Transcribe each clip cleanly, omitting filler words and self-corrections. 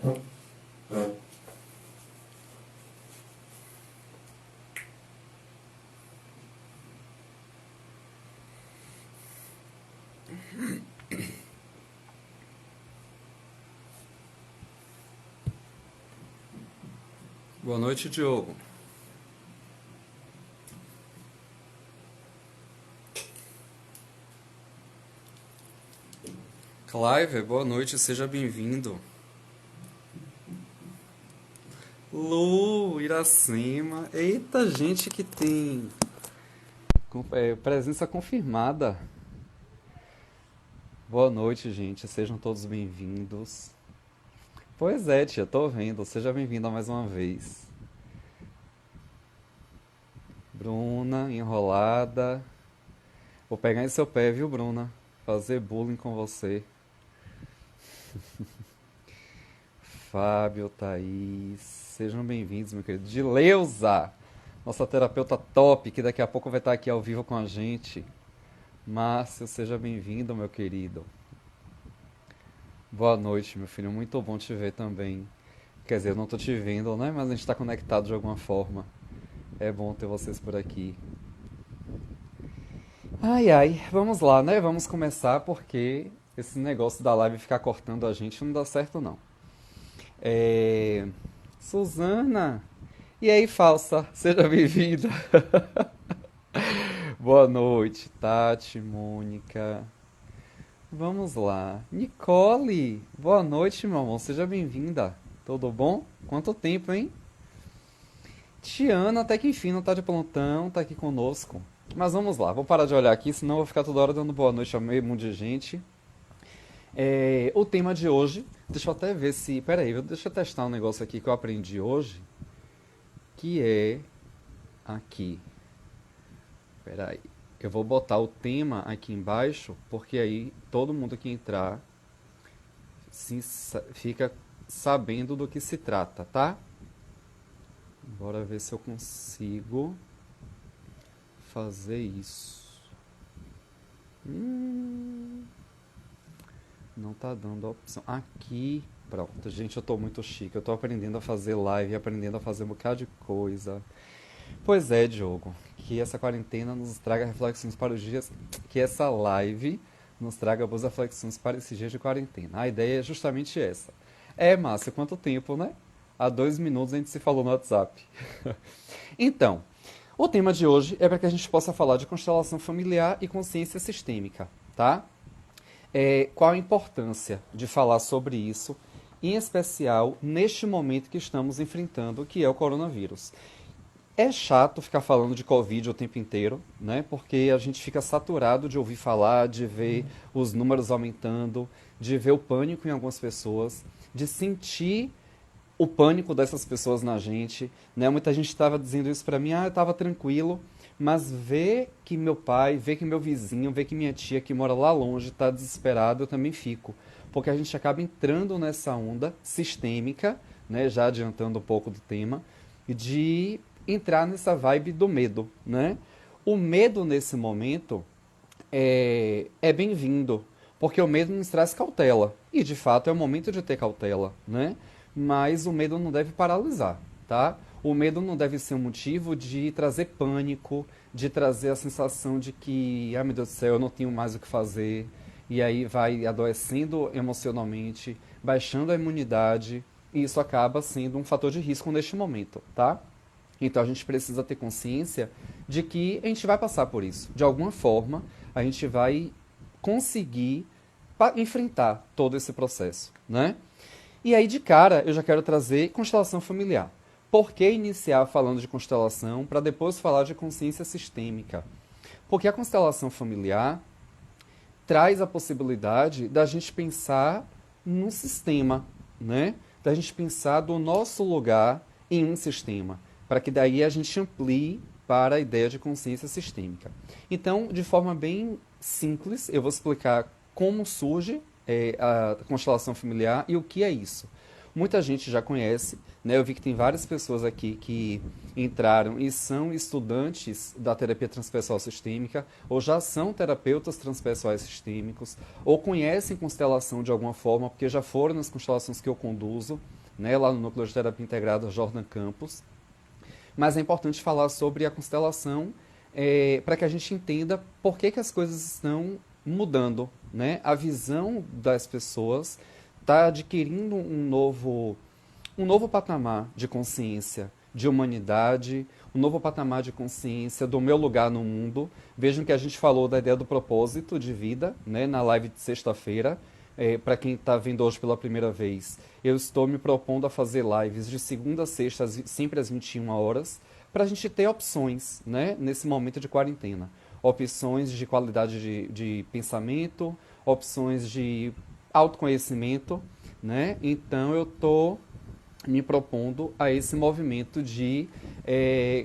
Boa noite, Diogo. Clive, boa noite, seja bem-vindo. Lu, Iracema. Eita, gente que tem presença confirmada. Boa noite, gente, sejam todos bem-vindos. Pois é, tia, tô vendo. Seja bem-vinda mais uma vez. Bruna, enrolada. Vou pegar em seu pé, viu, Bruna? Fazer bullying com você. Fábio, Thaís, sejam bem-vindos, meu querido. Dileuza, nossa terapeuta top, que daqui a pouco vai estar aqui ao vivo com a gente. Márcio, seja bem-vindo, meu querido. Boa noite, meu filho. Muito bom te ver também. Quer dizer, eu não tô te vendo, né? Mas a gente tá conectado de alguma forma. É bom ter vocês por aqui. Ai, ai, vamos lá, né? Vamos começar porque esse negócio da live ficar cortando a gente não dá certo, não. É... Suzana! E aí, falsa? Seja bem-vinda. Boa noite, Tati, Mônica. Vamos lá. Nicole! Boa noite, meu amor. Seja bem-vinda. Tudo bom? Quanto tempo, hein? Tiana, até que enfim, não tá de plantão, tá aqui conosco. Mas vamos lá, vou parar de olhar aqui, senão eu vou ficar toda hora dando boa noite a meio mundo de gente. O tema de hoje, deixa eu até ver se. Pera aí, deixa eu testar um negócio aqui que eu aprendi hoje, que é aqui. Pera aí. Eu vou botar o tema aqui embaixo, porque aí todo mundo que entrar fica sabendo do que se trata, tá? Bora ver se eu consigo fazer isso. Não tá dando a opção. Aqui, pronto. Gente, eu tô muito chique. Eu tô aprendendo a fazer live, aprendendo a fazer um bocado de coisa. Pois é, Diogo. Que essa quarentena nos traga reflexões para os dias. Que essa live nos traga boas reflexões para esses dias de quarentena. A ideia é justamente essa. Márcia, quanto tempo, né? Há 2 minutos a gente se falou no WhatsApp. Então, o tema de hoje é para que a gente possa falar de constelação familiar e consciência sistêmica, tá? Qual a importância de falar sobre isso, em especial neste momento que estamos enfrentando, que é o coronavírus. É chato ficar falando de Covid o tempo inteiro, né? Porque a gente fica saturado de ouvir falar, de ver os números aumentando, de ver o pânico em algumas pessoas, de sentir o pânico dessas pessoas na gente, né? Muita gente estava dizendo isso pra mim, eu estava tranquilo, mas ver que meu pai, ver que meu vizinho, ver que minha tia que mora lá longe está desesperado, eu também fico, porque a gente acaba entrando nessa onda sistêmica, né? Já adiantando um pouco do tema, de entrar nessa vibe do medo, né? O medo nesse momento é bem-vindo, porque o medo nos traz cautela. E de fato é o momento de ter cautela, né? Mas o medo não deve paralisar, tá? O medo não deve ser um motivo de trazer pânico, de trazer a sensação de que, ah, meu Deus do céu, eu não tenho mais o que fazer. E aí vai adoecendo emocionalmente, baixando a imunidade, e isso acaba sendo um fator de risco neste momento, tá? Então a gente precisa ter consciência de que a gente vai passar por isso. De alguma forma, a gente vai conseguir enfrentar todo esse processo, né? E aí, de cara, eu já quero trazer constelação familiar. Por que iniciar falando de constelação para depois falar de consciência sistêmica? Porque a constelação familiar traz a possibilidade da gente pensar num sistema, né? Da gente pensar do nosso lugar em um sistema, para que daí a gente amplie para a ideia de consciência sistêmica. Então, de forma bem simples, eu vou explicar como surge a constelação familiar e o que é isso. Muita gente já conhece, né? Eu vi que tem várias pessoas aqui que entraram e são estudantes da terapia transpessoal sistêmica, ou já são terapeutas transpessoais sistêmicos, ou conhecem constelação de alguma forma, porque já foram nas constelações que eu conduzo, né? Lá no Núcleo de Terapia Integrada Jordan Campos. Mas é importante falar sobre a constelação para que a gente entenda por que as coisas estão mudando, né? A visão das pessoas está adquirindo um novo patamar de consciência, de humanidade, um novo patamar de consciência do meu lugar no mundo. Vejam que a gente falou da ideia do propósito de vida, né, na live de sexta-feira. Para quem está vendo hoje pela primeira vez, eu estou me propondo a fazer lives de segunda a sexta, sempre às 21 horas, para a gente ter opções, né, nesse momento de quarentena. Opções de qualidade de pensamento, opções de autoconhecimento, né? Então eu estou me propondo a esse movimento de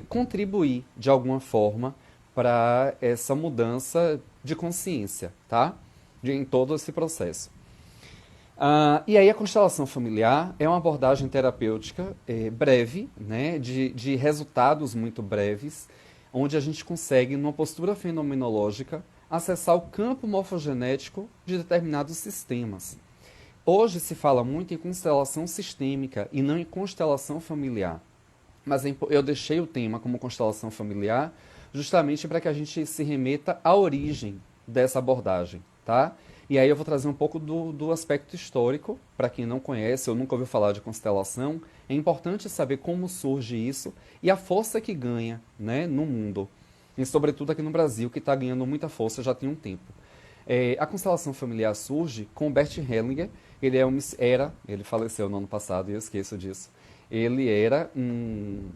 contribuir de alguma forma para essa mudança de consciência, tá? Em todo esse processo. E aí a constelação familiar é uma abordagem terapêutica breve, né, de resultados muito breves, onde a gente consegue, numa postura fenomenológica, acessar o campo morfogenético de determinados sistemas. Hoje se fala muito em constelação sistêmica e não em constelação familiar. Mas eu deixei o tema como constelação familiar justamente para que a gente se remeta à origem dessa abordagem, tá? E aí eu vou trazer um pouco do aspecto histórico, para quem não conhece ou nunca ouviu falar de constelação, é importante saber como surge isso e a força que ganha, né, no mundo. E sobretudo aqui no Brasil, que está ganhando muita força já tem um tempo. A constelação familiar surge com Bert Hellinger. Ele faleceu no ano passado e eu esqueço disso. Ele era um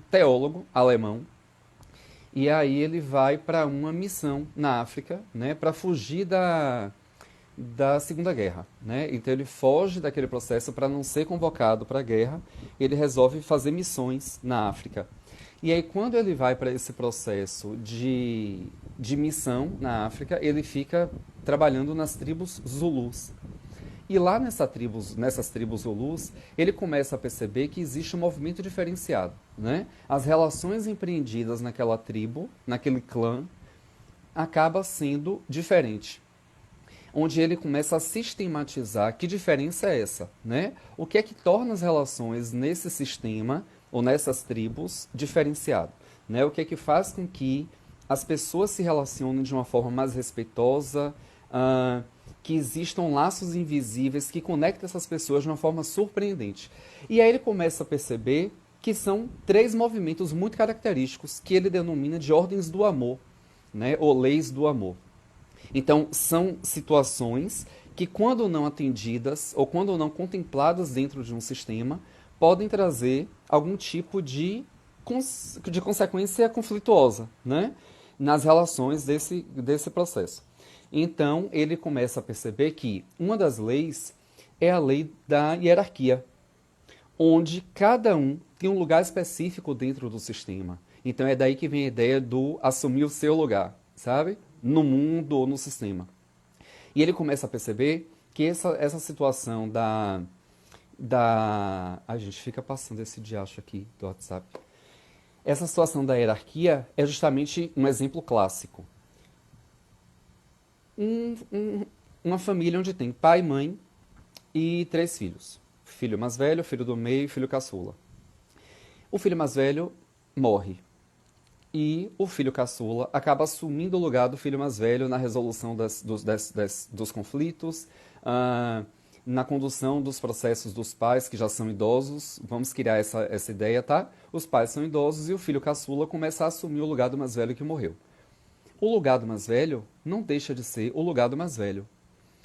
teólogo alemão. E aí ele vai para uma missão na África, né, para fugir da Segunda Guerra, né? Então ele foge daquele processo para não ser convocado para a guerra. Ele resolve fazer missões na África. E aí quando ele vai para esse processo de missão na África, ele fica trabalhando nas tribos Zulus. E lá nessas tribos Zulus, ele começa a perceber que existe um movimento diferenciado, né? As relações empreendidas naquela tribo, naquele clã, acaba sendo diferente. Onde ele começa a sistematizar que diferença é essa, né? O que é que torna as relações nesse sistema ou nessas tribos diferenciado, né? O que é que faz com que as pessoas se relacionem de uma forma mais respeitosa, que existam laços invisíveis que conectam essas pessoas de uma forma surpreendente. E aí ele começa a perceber que são três movimentos muito característicos que ele denomina de ordens do amor, né, ou leis do amor. Então, são situações que, quando não atendidas ou quando não contempladas dentro de um sistema, podem trazer algum tipo de consequência conflituosa, né, nas relações desse processo. Então, ele começa a perceber que uma das leis é a lei da hierarquia, onde cada um tem um lugar específico dentro do sistema. Então, é daí que vem a ideia do assumir o seu lugar, sabe? No mundo ou no sistema. E ele começa a perceber que essa situação a gente fica passando esse diacho aqui do WhatsApp. Essa situação da hierarquia é justamente um exemplo clássico. Uma família onde tem pai, mãe e 3 filhos. Filho mais velho, filho do meio e filho caçula. O filho mais velho morre. E o filho caçula acaba assumindo o lugar do filho mais velho na resolução dos conflitos, na condução dos processos dos pais que já são idosos. Vamos criar essa ideia, tá? Os pais são idosos e o filho caçula começa a assumir o lugar do mais velho que morreu. O lugar do mais velho não deixa de ser o lugar do mais velho.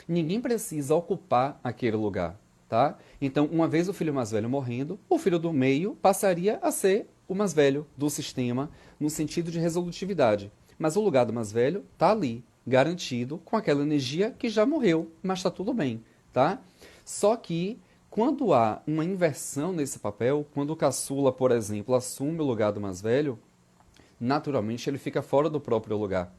Ninguém precisa ocupar aquele lugar, tá? Então, uma vez o filho mais velho morrendo, o filho do meio passaria a ser o mais velho do sistema, no sentido de resolutividade. Mas o lugar do mais velho está ali, garantido, com aquela energia que já morreu, mas está tudo bem, tá? Só que, quando há uma inversão nesse papel, quando o caçula, por exemplo, assume o lugar do mais velho, naturalmente ele fica fora do próprio lugar.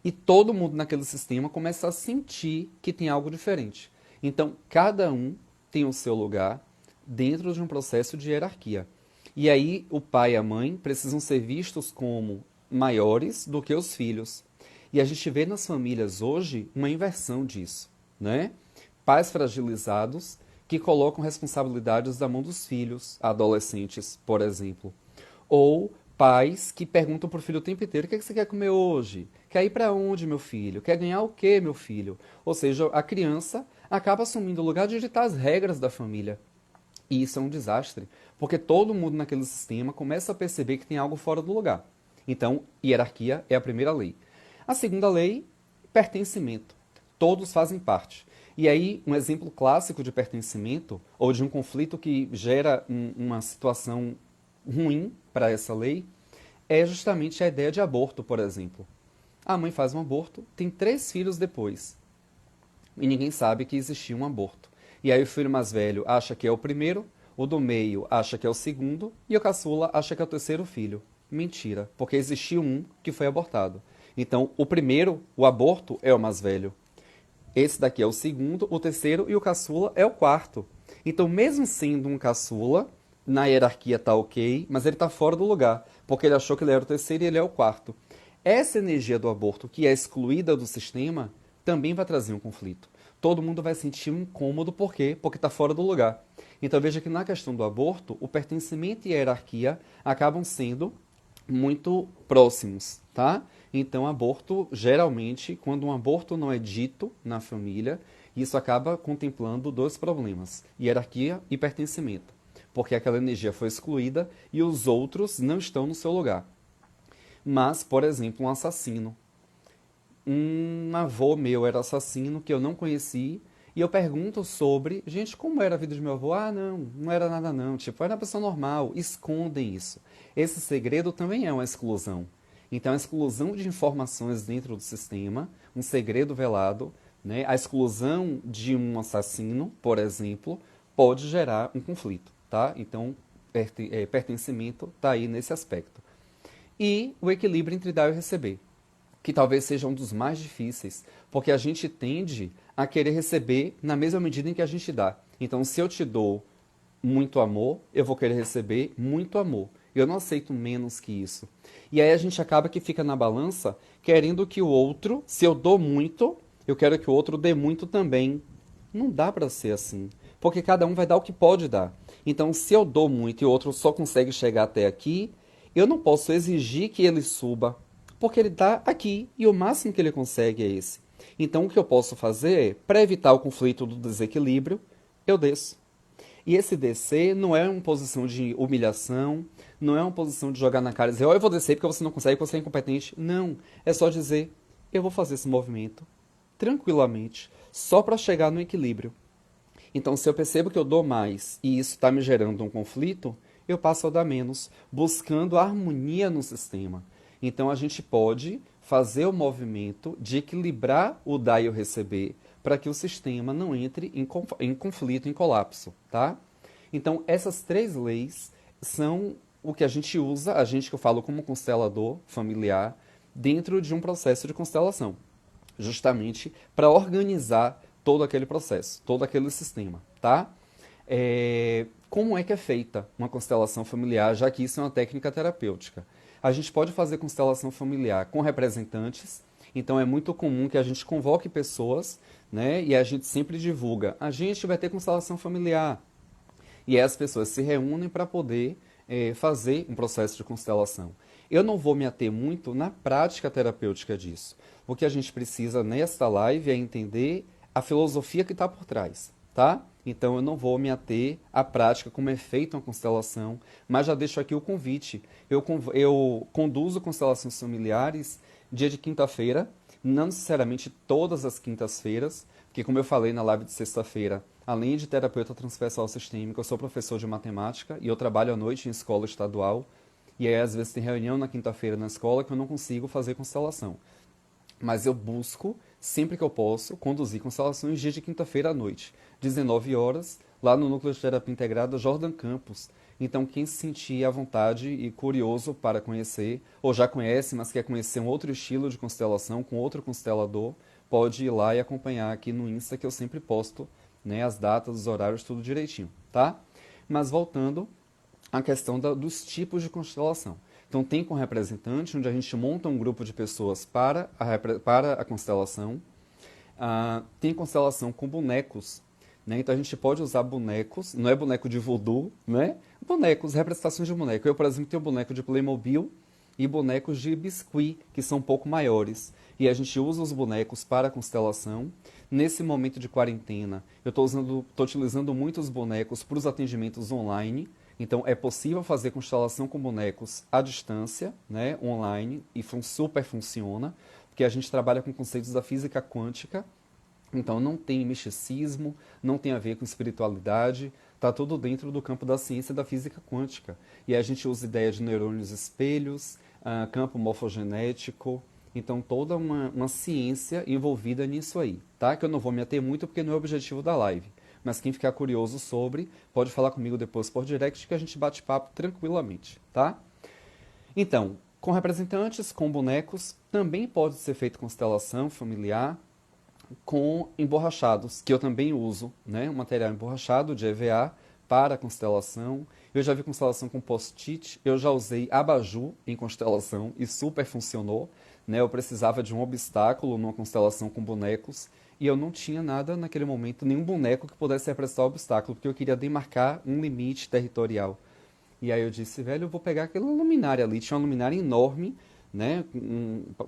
E todo mundo naquele sistema começa a sentir que tem algo diferente. Então, cada um tem o seu lugar dentro de um processo de hierarquia. E aí, o pai e a mãe precisam ser vistos como maiores do que os filhos. E a gente vê nas famílias hoje uma inversão disso, né? Pais fragilizados que colocam responsabilidades na mão dos filhos, adolescentes, por exemplo. Ou pais que perguntam pro filho o tempo inteiro: o que é que você quer comer hoje? Quer ir para onde, meu filho? Quer ganhar o quê, meu filho? Ou seja, a criança acaba assumindo o lugar de ditar as regras da família. E isso é um desastre, porque todo mundo naquele sistema começa a perceber que tem algo fora do lugar. Então, hierarquia é a primeira lei. A segunda lei, pertencimento. Todos fazem parte. E aí, um exemplo clássico de pertencimento, ou de um conflito que gera uma situação ruim para essa lei, é justamente a ideia de aborto, por exemplo. A mãe faz um aborto, tem 3 filhos depois, e ninguém sabe que existia um aborto. E aí o filho mais velho acha que é o primeiro, o do meio acha que é o segundo, e o caçula acha que é o terceiro filho. Mentira, porque existiu um que foi abortado. Então, o primeiro, o aborto, é o mais velho. Esse daqui é o segundo, o terceiro e o caçula é o quarto. Então, mesmo sendo um caçula, na hierarquia tá ok, mas ele tá fora do lugar, porque ele achou que ele era o terceiro e ele é o quarto. Essa energia do aborto, que é excluída do sistema, também vai trazer um conflito. Todo mundo vai sentir um incômodo, por quê? Porque está fora do lugar. Então veja que na questão do aborto, o pertencimento e a hierarquia acabam sendo muito próximos, tá? Então, aborto, geralmente, quando um aborto não é dito na família, isso acaba contemplando dois problemas: hierarquia e pertencimento. Porque aquela energia foi excluída e os outros não estão no seu lugar. Mas, por exemplo, um assassino. Um avô meu era assassino que eu não conheci. E eu pergunto sobre, gente, como era a vida de meu avô? Ah, não, não era nada não. Tipo, era uma pessoa normal. Escondem isso. Esse segredo também é uma exclusão. Então, a exclusão de informações dentro do sistema, um segredo velado, né? A exclusão de um assassino, por exemplo, pode gerar um conflito, tá? Então, pertencimento está aí nesse aspecto. E o equilíbrio entre dar e receber, que talvez seja um dos mais difíceis, porque a gente tende a querer receber na mesma medida em que a gente dá. Então, se eu te dou muito amor, eu vou querer receber muito amor. Eu não aceito menos que isso. E aí a gente acaba que fica na balança querendo que o outro, se eu dou muito, eu quero que o outro dê muito também. Não dá para ser assim, porque cada um vai dar o que pode dar. Então, se eu dou muito e o outro só consegue chegar até aqui, eu não posso exigir que ele suba, porque ele está aqui e o máximo que ele consegue é esse. Então, o que eu posso fazer é, para evitar o conflito do desequilíbrio, eu desço. E esse descer não é uma posição de humilhação, não é uma posição de jogar na cara e dizer: ó, eu vou descer porque você não consegue, porque você é incompetente. Não, é só dizer: eu vou fazer esse movimento tranquilamente, só para chegar no equilíbrio. Então, se eu percebo que eu dou mais e isso está me gerando um conflito, eu passo a dar menos, buscando harmonia no sistema. Então, a gente pode fazer o movimento de equilibrar o dar e o receber para que o sistema não entre em conflito, em colapso, tá? Então, essas 3 leis são o que a gente usa, a gente que eu falo como constelador familiar, dentro de um processo de constelação, justamente para organizar todo aquele processo, todo aquele sistema, tá? Como é que é feita uma constelação familiar, já que isso é uma técnica terapêutica? A gente pode fazer constelação familiar com representantes, então é muito comum que a gente convoque pessoas, né? E a gente sempre divulga: a gente vai ter constelação familiar. E aí as pessoas se reúnem para poder fazer um processo de constelação. Eu não vou me ater muito na prática terapêutica disso. O que a gente precisa nesta live é entender a filosofia que está por trás, tá? Então eu não vou me ater à prática como é feita uma constelação, mas já deixo aqui o convite. Eu conduzo constelações familiares dia de quinta-feira, não necessariamente todas as quintas-feiras, porque como eu falei na live de sexta-feira, além de terapeuta transversal sistêmico, eu sou professor de matemática e eu trabalho à noite em escola estadual. E aí, às vezes, tem reunião na quinta-feira na escola que eu não consigo fazer constelação. Mas eu busco, sempre que eu posso, conduzir constelações dia de quinta-feira à noite, 19 horas, lá no Núcleo de Terapia Integrada Jordan Campos. Então, quem se sentir à vontade e curioso para conhecer, ou já conhece, mas quer conhecer um outro estilo de constelação com outro constelador, pode ir lá e acompanhar aqui no Insta, que eu sempre posto né? As datas, os horários, tudo direitinho, tá? Mas voltando à questão dos tipos de constelação. Então tem com representante, onde a gente monta um grupo de pessoas para a constelação. Tem constelação com bonecos, né? Então a gente pode usar bonecos, não é boneco de voodoo, né? Bonecos, representações de boneco. Eu, por exemplo, tenho boneco de Playmobil e bonecos de biscuit, que são um pouco maiores. E a gente usa os bonecos para a constelação. Nesse momento de quarentena, eu estou utilizando muito os bonecos para os atendimentos online. Então é possível fazer constelação com bonecos à distância, né, online, e super funciona, porque a gente trabalha com conceitos da física quântica. Então não tem misticismo, não tem a ver com espiritualidade, está tudo dentro do campo da ciência e da física quântica. E a gente usa ideias de neurônios espelhos, campo morfogenético, então toda uma ciência envolvida nisso aí, tá? Que eu não vou me ater muito porque não é o objetivo da live. Mas quem ficar curioso sobre, pode falar comigo depois por direct que a gente bate papo tranquilamente, tá? Então, com representantes, com bonecos, também pode ser feito constelação familiar, com emborrachados, que eu também uso, né? Um material emborrachado de EVA para constelação. Eu já vi constelação com post-it, eu já usei abajur em constelação e super funcionou, né? Eu precisava de um obstáculo numa constelação com bonecos e eu não tinha nada naquele momento, nenhum boneco que pudesse representar o obstáculo, porque eu queria demarcar um limite territorial. E aí eu disse, velho, eu vou pegar aquela luminária ali. Tinha uma luminária enorme, né?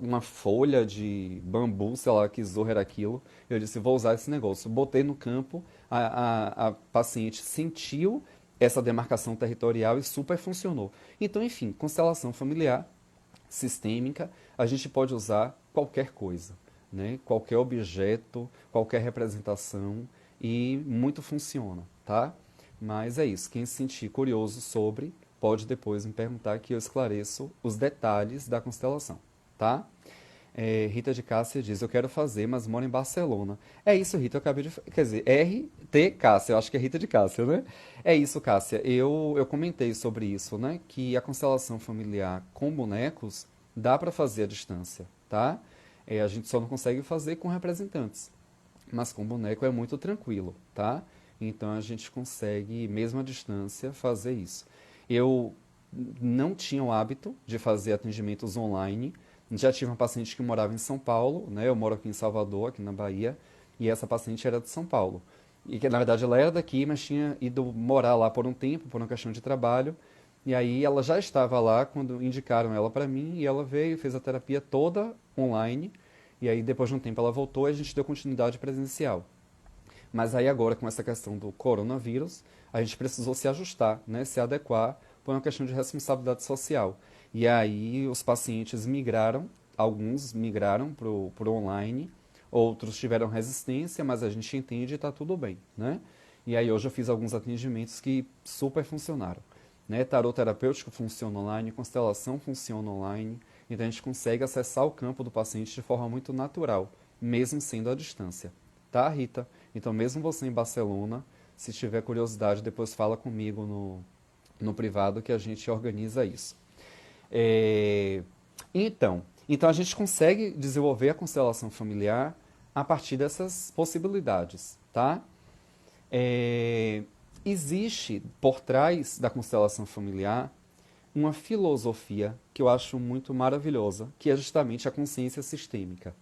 Uma folha de bambu, sei lá que zorra era aquilo. Eu disse, vou usar esse negócio. Botei no campo, a paciente sentiu essa demarcação territorial e super funcionou. Então, enfim, constelação familiar, sistêmica, a gente pode usar qualquer coisa, né? Qualquer objeto, qualquer representação e muito funciona, tá? Mas é isso. Quem se sentir curioso sobre, pode depois me perguntar que eu esclareço os detalhes da constelação, tá? Rita de Cássia diz, eu quero fazer, mas moro em Barcelona. É isso, Rita, eu acabei de... Quer dizer, RT Cássia, eu acho que é Rita de Cássia, né? É isso, Cássia. Eu comentei sobre isso, né? Que a constelação familiar com bonecos dá para fazer à distância, tá? A gente só não consegue fazer com representantes. Mas com boneco é muito tranquilo, tá? Então a gente consegue, mesmo à distância, fazer isso. Eu não tinha o hábito de fazer atendimentos online. Já tive uma paciente que morava em São Paulo, né? Eu moro aqui em Salvador, aqui na Bahia, e essa paciente era de São Paulo. E que na verdade ela era daqui, mas tinha ido morar lá por um tempo, por uma questão de trabalho. E aí ela já estava lá quando indicaram ela para mim, e ela veio, fez a terapia toda online. E aí depois de um tempo ela voltou e a gente deu continuidade presencial. Mas aí agora, com essa questão do coronavírus, a gente precisou se ajustar, né, se adequar por uma questão de responsabilidade social. E aí os pacientes migraram, alguns migraram para o online, outros tiveram resistência, mas a gente entende e está tudo bem, né? E aí hoje eu fiz alguns atendimentos que super funcionaram. Né? Tarot terapêutico funciona online, constelação funciona online, então a gente consegue acessar o campo do paciente de forma muito natural, mesmo sendo à distância. Tá, Rita? Então, mesmo você em Barcelona, se tiver curiosidade, depois fala comigo no privado que a gente organiza isso. É, então a gente consegue desenvolver a constelação familiar a partir dessas possibilidades, tá? É, existe por trás da constelação familiar uma filosofia que eu acho muito maravilhosa, que é justamente a consciência sistêmica.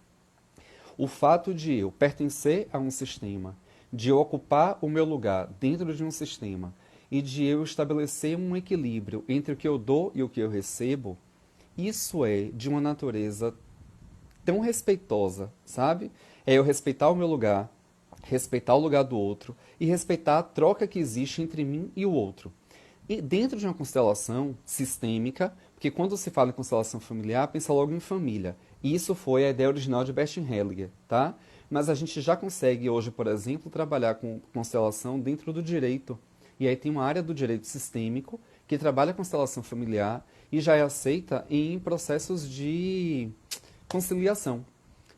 O fato de eu pertencer a um sistema, de eu ocupar o meu lugar dentro de um sistema e de eu estabelecer um equilíbrio entre o que eu dou e o que eu recebo, isso é de uma natureza tão respeitosa, sabe? É eu respeitar o meu lugar, respeitar o lugar do outro e respeitar a troca que existe entre mim e o outro. E dentro de uma constelação sistêmica, porque quando se fala em constelação familiar, pensa logo em família. E isso foi a ideia original de Bert Hellinger, tá? Mas a gente já consegue hoje, por exemplo, trabalhar com constelação dentro do direito. E aí tem uma área do direito sistêmico que trabalha a constelação familiar e já é aceita em processos de conciliação.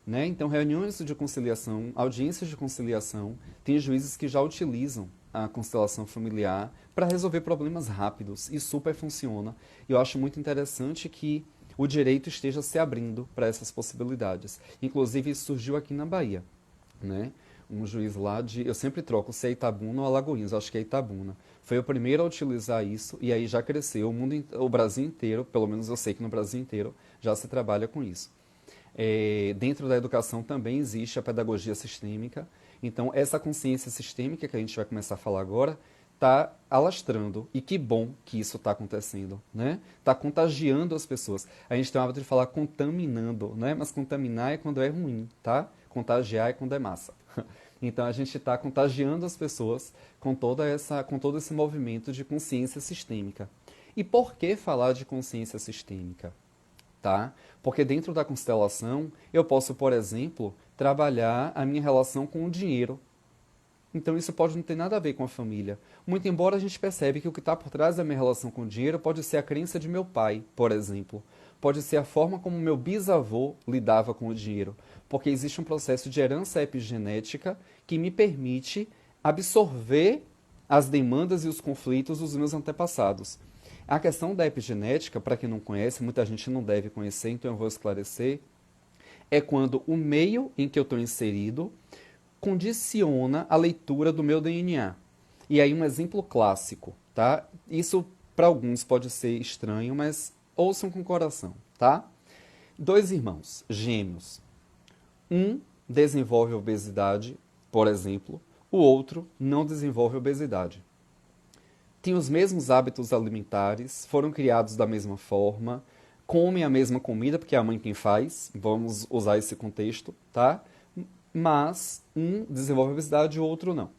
Né? Então, reuniões de conciliação, audiências de conciliação, tem juízes que já utilizam a constelação familiar para resolver problemas rápidos e super funciona. E eu acho muito interessante que o direito esteja se abrindo para essas possibilidades. Inclusive, isso surgiu aqui na Bahia. Né? um juiz lá de... Eu sempre troco se é Itabuna ou Alagoinhas, acho que é Itabuna. Foi o primeiro a utilizar isso e aí já cresceu. O Brasil inteiro, pelo menos eu sei que no Brasil inteiro, já se trabalha com isso. Dentro da educação também existe a pedagogia sistêmica. Então, essa consciência sistêmica que a gente vai começar a falar agora está alastrando. E que bom que isso está acontecendo, né? Está contagiando as pessoas. A gente tem o hábito de falar contaminando, né? Mas contaminar é quando é ruim, tá? Contagiar é quando é massa. Então, a gente está contagiando as pessoas com com todo esse movimento de consciência sistêmica. E por que falar de consciência sistêmica? Tá? Porque dentro da constelação eu posso, por exemplo, trabalhar a minha relação com o dinheiro. Então isso pode não ter nada a ver com a família. Muito embora a gente percebe que o que está por trás da minha relação com o dinheiro pode ser a crença de meu pai, por exemplo. Pode ser a forma como meu bisavô lidava com o dinheiro. Porque existe um processo de herança epigenética que me permite absorver as demandas e os conflitos dos meus antepassados. A questão da epigenética, para quem não conhece, muita gente não deve conhecer, então eu vou esclarecer, é quando o meio em que eu estou inserido condiciona a leitura do meu DNA. E aí um exemplo clássico, tá? Isso para alguns pode ser estranho, mas ouçam com o coração, tá? Dois irmãos, gêmeos. Um desenvolve obesidade, por exemplo, o outro não desenvolve obesidade. Têm os mesmos hábitos alimentares, foram criados da mesma forma, comem a mesma comida, porque é a mãe quem faz, vamos usar esse contexto, tá? Mas um desenvolve obesidade e o outro não.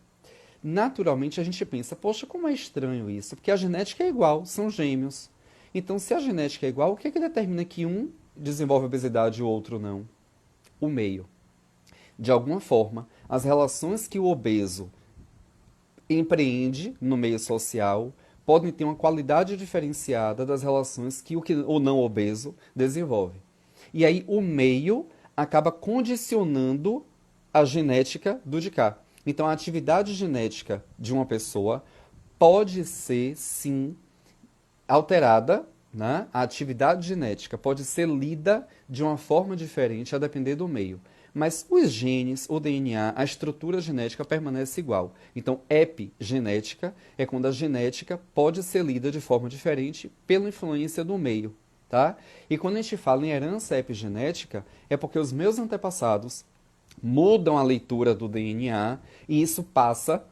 Naturalmente a gente pensa, poxa, como é estranho isso, porque a genética é igual, são gêmeos. Então, se a genética é igual, o que é que determina que um desenvolve obesidade e o outro não? O meio. De alguma forma, as relações que o obeso empreende no meio social podem ter uma qualidade diferenciada das relações que o não obeso desenvolve. E aí o meio acaba condicionando a genética do de cá. Então a atividade genética de uma pessoa pode ser, sim, alterada, né? A atividade genética pode ser lida de uma forma diferente a depender do meio. Mas os genes, o DNA, a estrutura genética permanece igual. Então, epigenética é quando a genética pode ser lida de forma diferente pela influência do meio. Tá? E quando a gente fala em herança epigenética, é porque os meus antepassados mudam a leitura do DNA e isso passa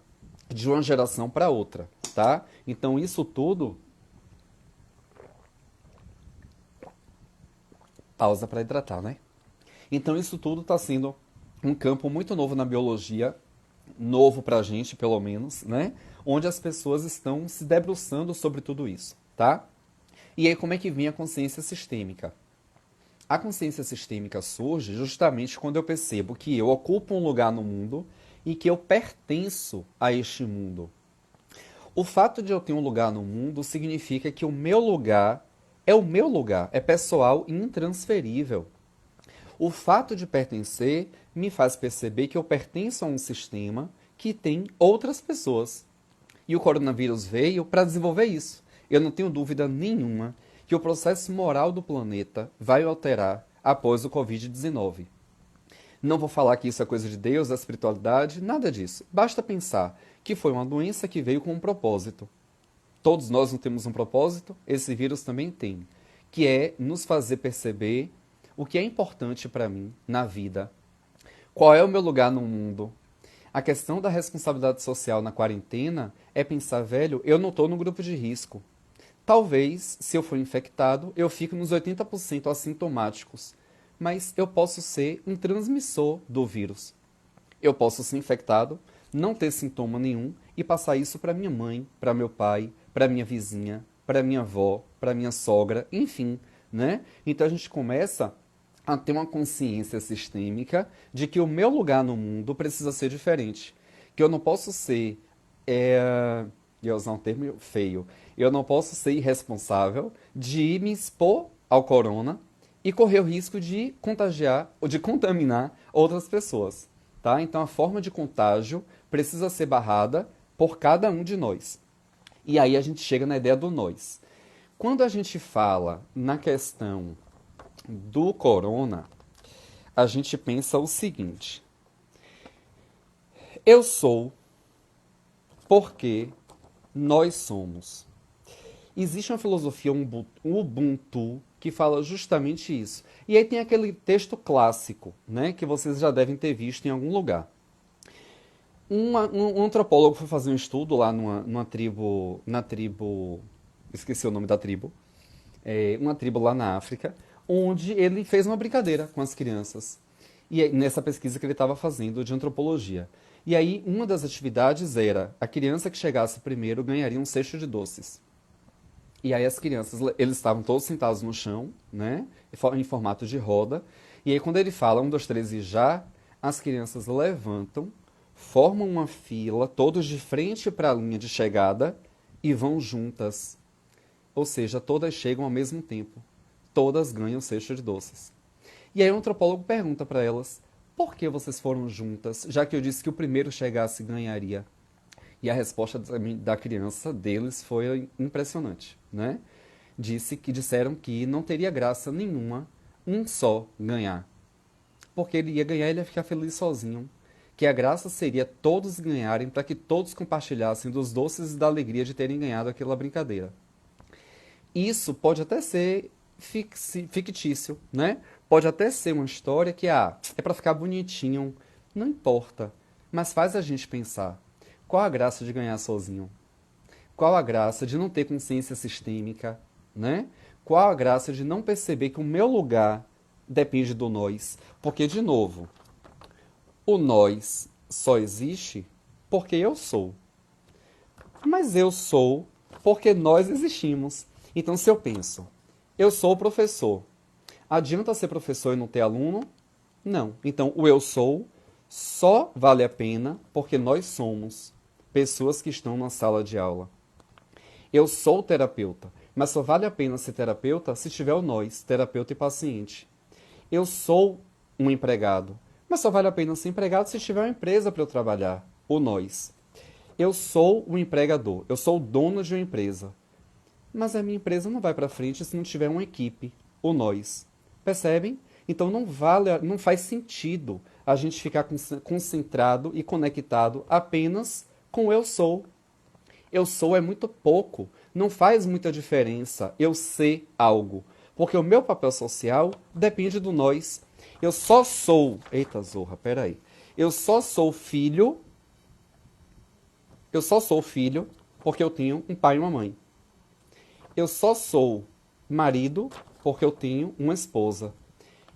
de uma geração para outra. Tá? Então, isso tudo... Pausa para hidratar, né? Então isso tudo está sendo um campo muito novo na biologia, novo para a gente, pelo menos, né? Onde as pessoas estão se debruçando sobre tudo isso, tá? E aí como é que vem a consciência sistêmica? A consciência sistêmica surge justamente quando eu percebo que eu ocupo um lugar no mundo e que eu pertenço a este mundo. O fato de eu ter um lugar no mundo significa que o meu lugar é o meu lugar, é pessoal e intransferível. O fato de pertencer me faz perceber que eu pertenço a um sistema que tem outras pessoas. E o coronavírus veio para desenvolver isso. Eu não tenho dúvida nenhuma que o processo moral do planeta vai alterar após o Covid-19. Não vou falar que isso é coisa de Deus, da espiritualidade, nada disso. Basta pensar que foi uma doença que veio com um propósito. Todos nós não temos um propósito, esse vírus também tem, que é nos fazer perceber o que é importante para mim na vida, qual é o meu lugar no mundo. A questão da responsabilidade social na quarentena é pensar, velho, eu não estou no grupo de risco. Talvez, se eu for infectado, eu fique nos 80% assintomáticos, mas eu posso ser um transmissor do vírus. Eu posso ser infectado, não ter sintoma nenhum e passar isso para minha mãe, para meu pai, para minha vizinha, para minha avó, para minha sogra, enfim, né? Então a gente começa a ter uma consciência sistêmica de que o meu lugar no mundo precisa ser diferente. Que eu não posso ser, ia usar um termo feio, eu não posso ser irresponsável de me expor ao corona e correr o risco de contagiar ou de contaminar outras pessoas. Tá? Então a forma de contágio precisa ser barrada por cada um de nós. E aí a gente chega na ideia do nós. Quando a gente fala na questão do corona, a gente pensa o seguinte. Eu sou porque nós somos. Existe uma filosofia Ubuntu que fala justamente isso. E aí tem aquele texto clássico, né, que vocês já devem ter visto em algum lugar. Um antropólogo foi fazer um estudo lá numa tribo, esqueci o nome da tribo, uma tribo lá na África, onde ele fez uma brincadeira com as crianças. E nessa pesquisa que ele estava fazendo de antropologia. E aí, uma das atividades era a criança que chegasse primeiro ganharia um cesto de doces. E aí as crianças, eles estavam todos sentados no chão, né, em formato de roda. E aí quando ele fala 1, 2, 3 e já, as crianças levantam, formam uma fila, todos de frente para a linha de chegada e vão juntas. Ou seja, todas chegam ao mesmo tempo. Todas ganham cesto de doces. E aí o antropólogo pergunta para elas, por que vocês foram juntas, já que eu disse que o primeiro chegasse ganharia? E a resposta da criança deles foi impressionante, né? Disseram que não teria graça nenhuma um só ganhar. Porque ele ia ganhar e ele ia ficar feliz sozinho. Que a graça seria todos ganharem para que todos compartilhassem dos doces e da alegria de terem ganhado aquela brincadeira. Isso pode até ser fictício, né? Pode até ser uma história que é para ficar bonitinho, não importa, mas faz a gente pensar. Qual a graça de ganhar sozinho? Qual a graça de não ter consciência sistêmica, né? Qual a graça de não perceber que o meu lugar depende do nós? Porque, de novo, o nós só existe porque eu sou. Mas eu sou porque nós existimos. Então, se eu penso, eu sou o professor, adianta ser professor e não ter aluno? Não. Então, o eu sou só vale a pena porque nós somos pessoas que estão na sala de aula. Eu sou terapeuta, mas só vale a pena ser terapeuta se tiver o nós, terapeuta e paciente. Eu sou um empregado, mas só vale a pena ser empregado se tiver uma empresa para eu trabalhar, o nós. Eu sou o empregador, eu sou o dono de uma empresa, mas a minha empresa não vai para frente se não tiver uma equipe, o nós. Percebem? Então não faz sentido a gente ficar concentrado e conectado apenas com eu sou. Eu sou é muito pouco, não faz muita diferença eu ser algo, porque o meu papel social depende do nós. Eu só sou, eita zorra, peraí. Eu só sou filho, eu só sou filho porque eu tenho um pai e uma mãe. Eu só sou marido porque eu tenho uma esposa.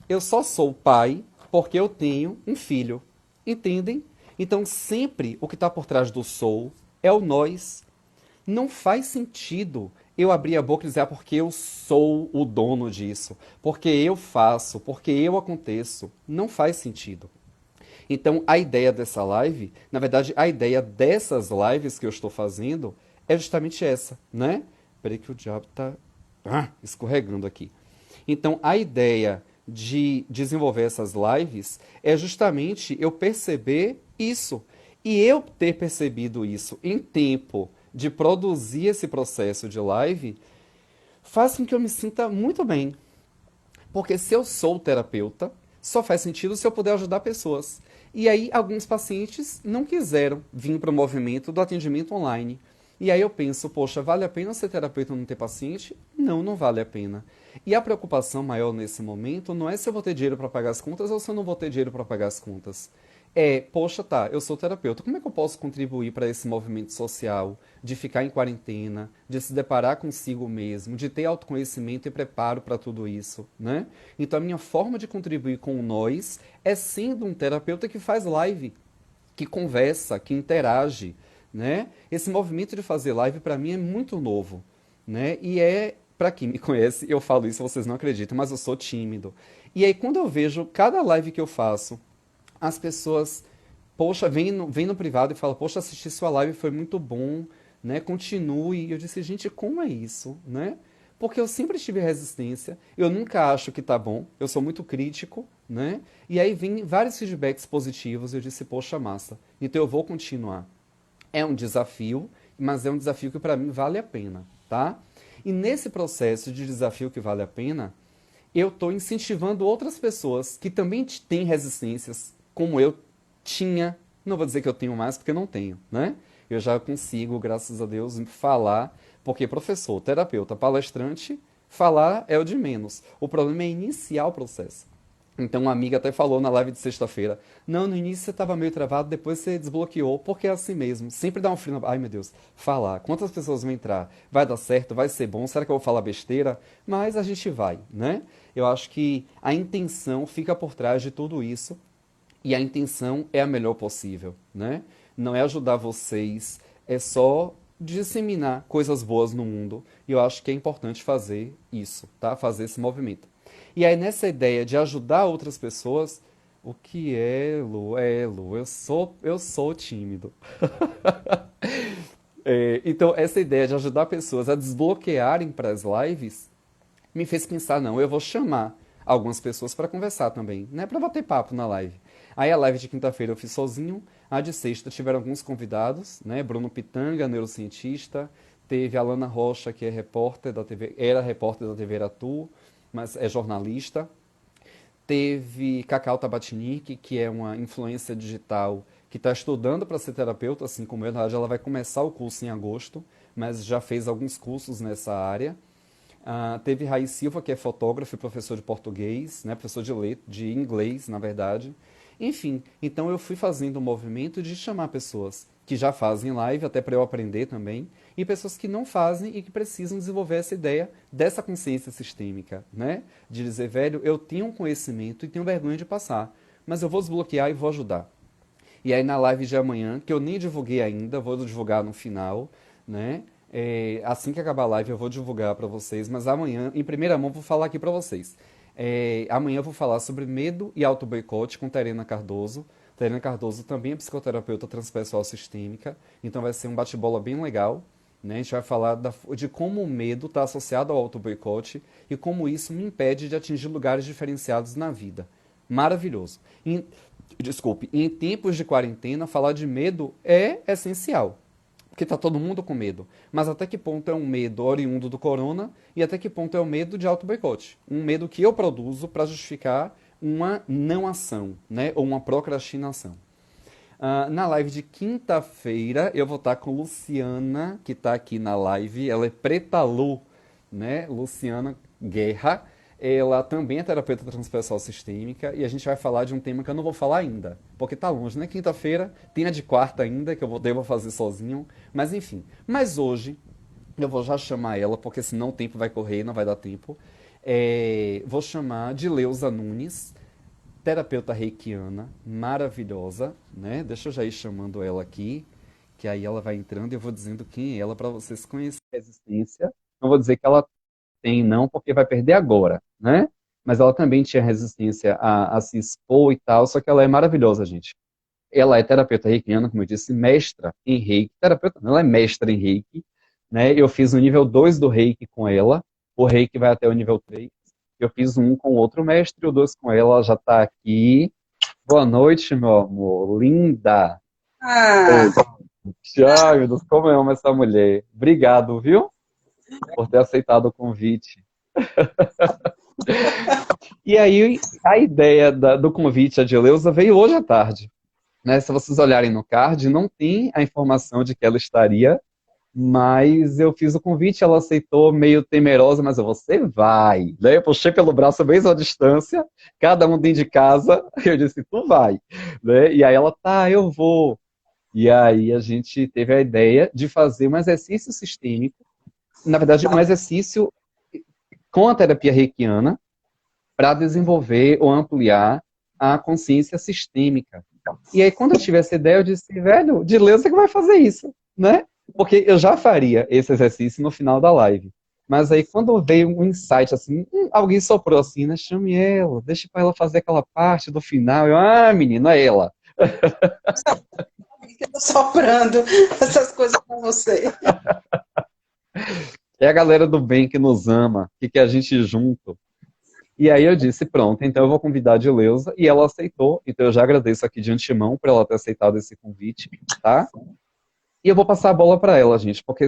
Eu só sou pai porque eu tenho um filho. Entendem? Então, sempre o que está por trás do sou é o nós. Não faz sentido eu abrir a boca e dizer porque eu sou o dono disso, porque eu faço, porque eu aconteço. Não faz sentido. Então, a ideia dessa live, na verdade, a ideia dessas lives que eu estou fazendo é justamente essa, né? Peraí que o diabo tá escorregando aqui. Então, a ideia de desenvolver essas lives é justamente eu perceber isso. E eu ter percebido isso em tempo de produzir esse processo de live faz com que eu me sinta muito bem. Porque se eu sou terapeuta, só faz sentido se eu puder ajudar pessoas. E aí, alguns pacientes não quiseram vir para o movimento do atendimento online. E aí eu penso, poxa, vale a pena ser terapeuta e não ter paciente? Não, não vale a pena. E a preocupação maior nesse momento não é se eu vou ter dinheiro para pagar as contas ou se eu não vou ter dinheiro para pagar as contas. Poxa, tá, eu sou terapeuta, como é que eu posso contribuir para esse movimento social de ficar em quarentena, de se deparar consigo mesmo, de ter autoconhecimento e preparo para tudo isso, né? Então a minha forma de contribuir com o nós é sendo um terapeuta que faz live, que conversa, que interage, né? Esse movimento de fazer live para mim é muito novo, né? E para quem me conhece, eu falo isso, vocês não acreditam, mas eu sou tímido. E aí quando eu vejo cada live que eu faço, as pessoas, poxa, vem no privado e falam, poxa, assistir sua live foi muito bom, né? Continue. E eu disse, gente, como é isso, né? Porque eu sempre tive resistência, eu nunca acho que tá bom, eu sou muito crítico, né? E aí vem vários feedbacks positivos, e eu disse, poxa, massa, então eu vou continuar. É um desafio, mas é um desafio que para mim vale a pena, tá? E nesse processo de desafio que vale a pena, eu estou incentivando outras pessoas que também têm resistências, como eu tinha Não vou dizer que eu tenho mais, porque eu não tenho, né? Eu já consigo, graças a Deus, falar, porque professor, terapeuta, palestrante, falar é o de menos. O problema é iniciar o processo. Então, uma amiga até falou na live de sexta-feira: não, no início você estava meio travado, depois você desbloqueou, porque é assim mesmo. Sempre dá um frio na. Ai, meu Deus, falar. Quantas pessoas vão entrar? Vai dar certo? Vai ser bom? Será que eu vou falar besteira? Mas a gente vai, né? Eu acho que a intenção fica por trás de tudo isso e a intenção é a melhor possível, né? Não é ajudar vocês, é só disseminar coisas boas no mundo. E eu acho que é importante fazer isso, tá? Fazer esse movimento. E aí, nessa ideia de ajudar outras pessoas, o que é, Lu? É, Lu, eu sou tímido. Então, essa ideia de ajudar pessoas a desbloquearem para as lives me fez pensar, não, eu vou chamar algumas pessoas para conversar também, né? Para bater papo na live. Aí a live de quinta-feira eu fiz sozinho, a de sexta tiveram alguns convidados, né? Bruno Pitanga, neurocientista, teve a Lana Rocha, que é repórter da TV, era repórter da TV Aratu, mas é jornalista. Teve Cacau Tabatinic, que é uma influência digital que está estudando para ser terapeuta, assim como eu. Na verdade, ela vai começar o curso em agosto, mas já fez alguns cursos nessa área. Teve Raiz Silva, que é fotógrafo e professor de português, né, professor de inglês, na verdade. Enfim, então eu fui fazendo um movimento de chamar pessoas que já fazem live, até para eu aprender também, e pessoas que não fazem e que precisam desenvolver essa ideia dessa consciência sistêmica, né? De dizer, velho, eu tenho um conhecimento e tenho vergonha de passar, mas eu vou desbloquear e vou ajudar. E aí na live de amanhã, que eu nem divulguei ainda, vou divulgar no final, né? Assim que acabar a live eu vou divulgar para vocês, mas amanhã, em primeira mão, vou falar aqui para vocês. Amanhã eu vou falar sobre medo e auto-boicote com Terena Cardoso. Terena Cardoso também é psicoterapeuta transpessoal sistêmica, então vai ser um bate-bola bem legal. Né? A gente vai falar de como o medo está associado ao auto-boicote e como isso me impede de atingir lugares diferenciados na vida. Maravilhoso. Desculpe, em tempos de quarentena, falar de medo é essencial. Porque está todo mundo com medo. Mas até que ponto é um medo oriundo do corona e até que ponto é um medo de auto-boicote? Um medo que eu produzo para justificar uma não ação, né? Ou uma procrastinação. Na live de quinta-feira, eu vou estar com Luciana, que está aqui na live. Ela é Preta Lu, né? Luciana Guerra. Ela também é terapeuta transpessoal sistêmica e a gente vai falar de um tema que eu não vou falar ainda, porque tá longe, né? Quinta-feira, tem a de quarta ainda, que eu devo fazer sozinho, mas enfim. Mas hoje, eu vou já chamar ela, porque senão o tempo vai correr e não vai dar tempo. Vou chamar de Leusa Nunes, terapeuta reikiana, maravilhosa, né? Deixa eu já ir chamando ela aqui, que aí ela vai entrando e eu vou dizendo quem é ela para vocês conhecerem a resistência. Não vou dizer que ela tem não, porque vai perder agora, né? Mas ela também tinha resistência a se expor e tal, só que ela é maravilhosa, gente. Ela é terapeuta reikiana, como eu disse, mestra em reiki. Terapeuta, não, ela é mestra em reiki, né? Eu fiz o nível 2 do reiki com ela, o reiki vai até o nível 3. Eu fiz um com outro mestre, o 2 com ela, ela já tá aqui. Boa noite, meu amor. Linda. Ah, Oi. Ai, meu Deus, como eu amo essa mulher. Obrigado, viu? Por ter aceitado o convite. E aí, a ideia do convite a Dileuza veio hoje à tarde. Né? Se vocês olharem no card, não tem a informação de que ela estaria, mas eu fiz o convite, ela aceitou meio temerosa, mas você vai. Daí eu puxei pelo braço mesmo à distância, cada um dentro de casa, eu disse, tu vai. Né? E aí ela, tá, eu vou. E aí a gente teve a ideia de fazer um exercício sistêmico, na verdade, um exercício com a terapia reikiana, para desenvolver ou ampliar a consciência sistêmica. E aí, quando eu tive essa ideia, eu disse, velho, de Deus é que vai fazer isso, né? Porque eu já faria esse exercício no final da live. Mas aí, quando veio um insight, assim, alguém soprou assim, né? Chame ela, deixa para ela fazer aquela parte do final. Eu, menino, é ela. eu tô soprando essas coisas para você. É a galera do bem que nos ama, que quer a gente junto. E aí eu disse, pronto, então eu vou convidar a Dileuza, e ela aceitou, então eu já agradeço aqui de antemão por ela ter aceitado esse convite, tá? E eu vou passar a bola para ela, gente, porque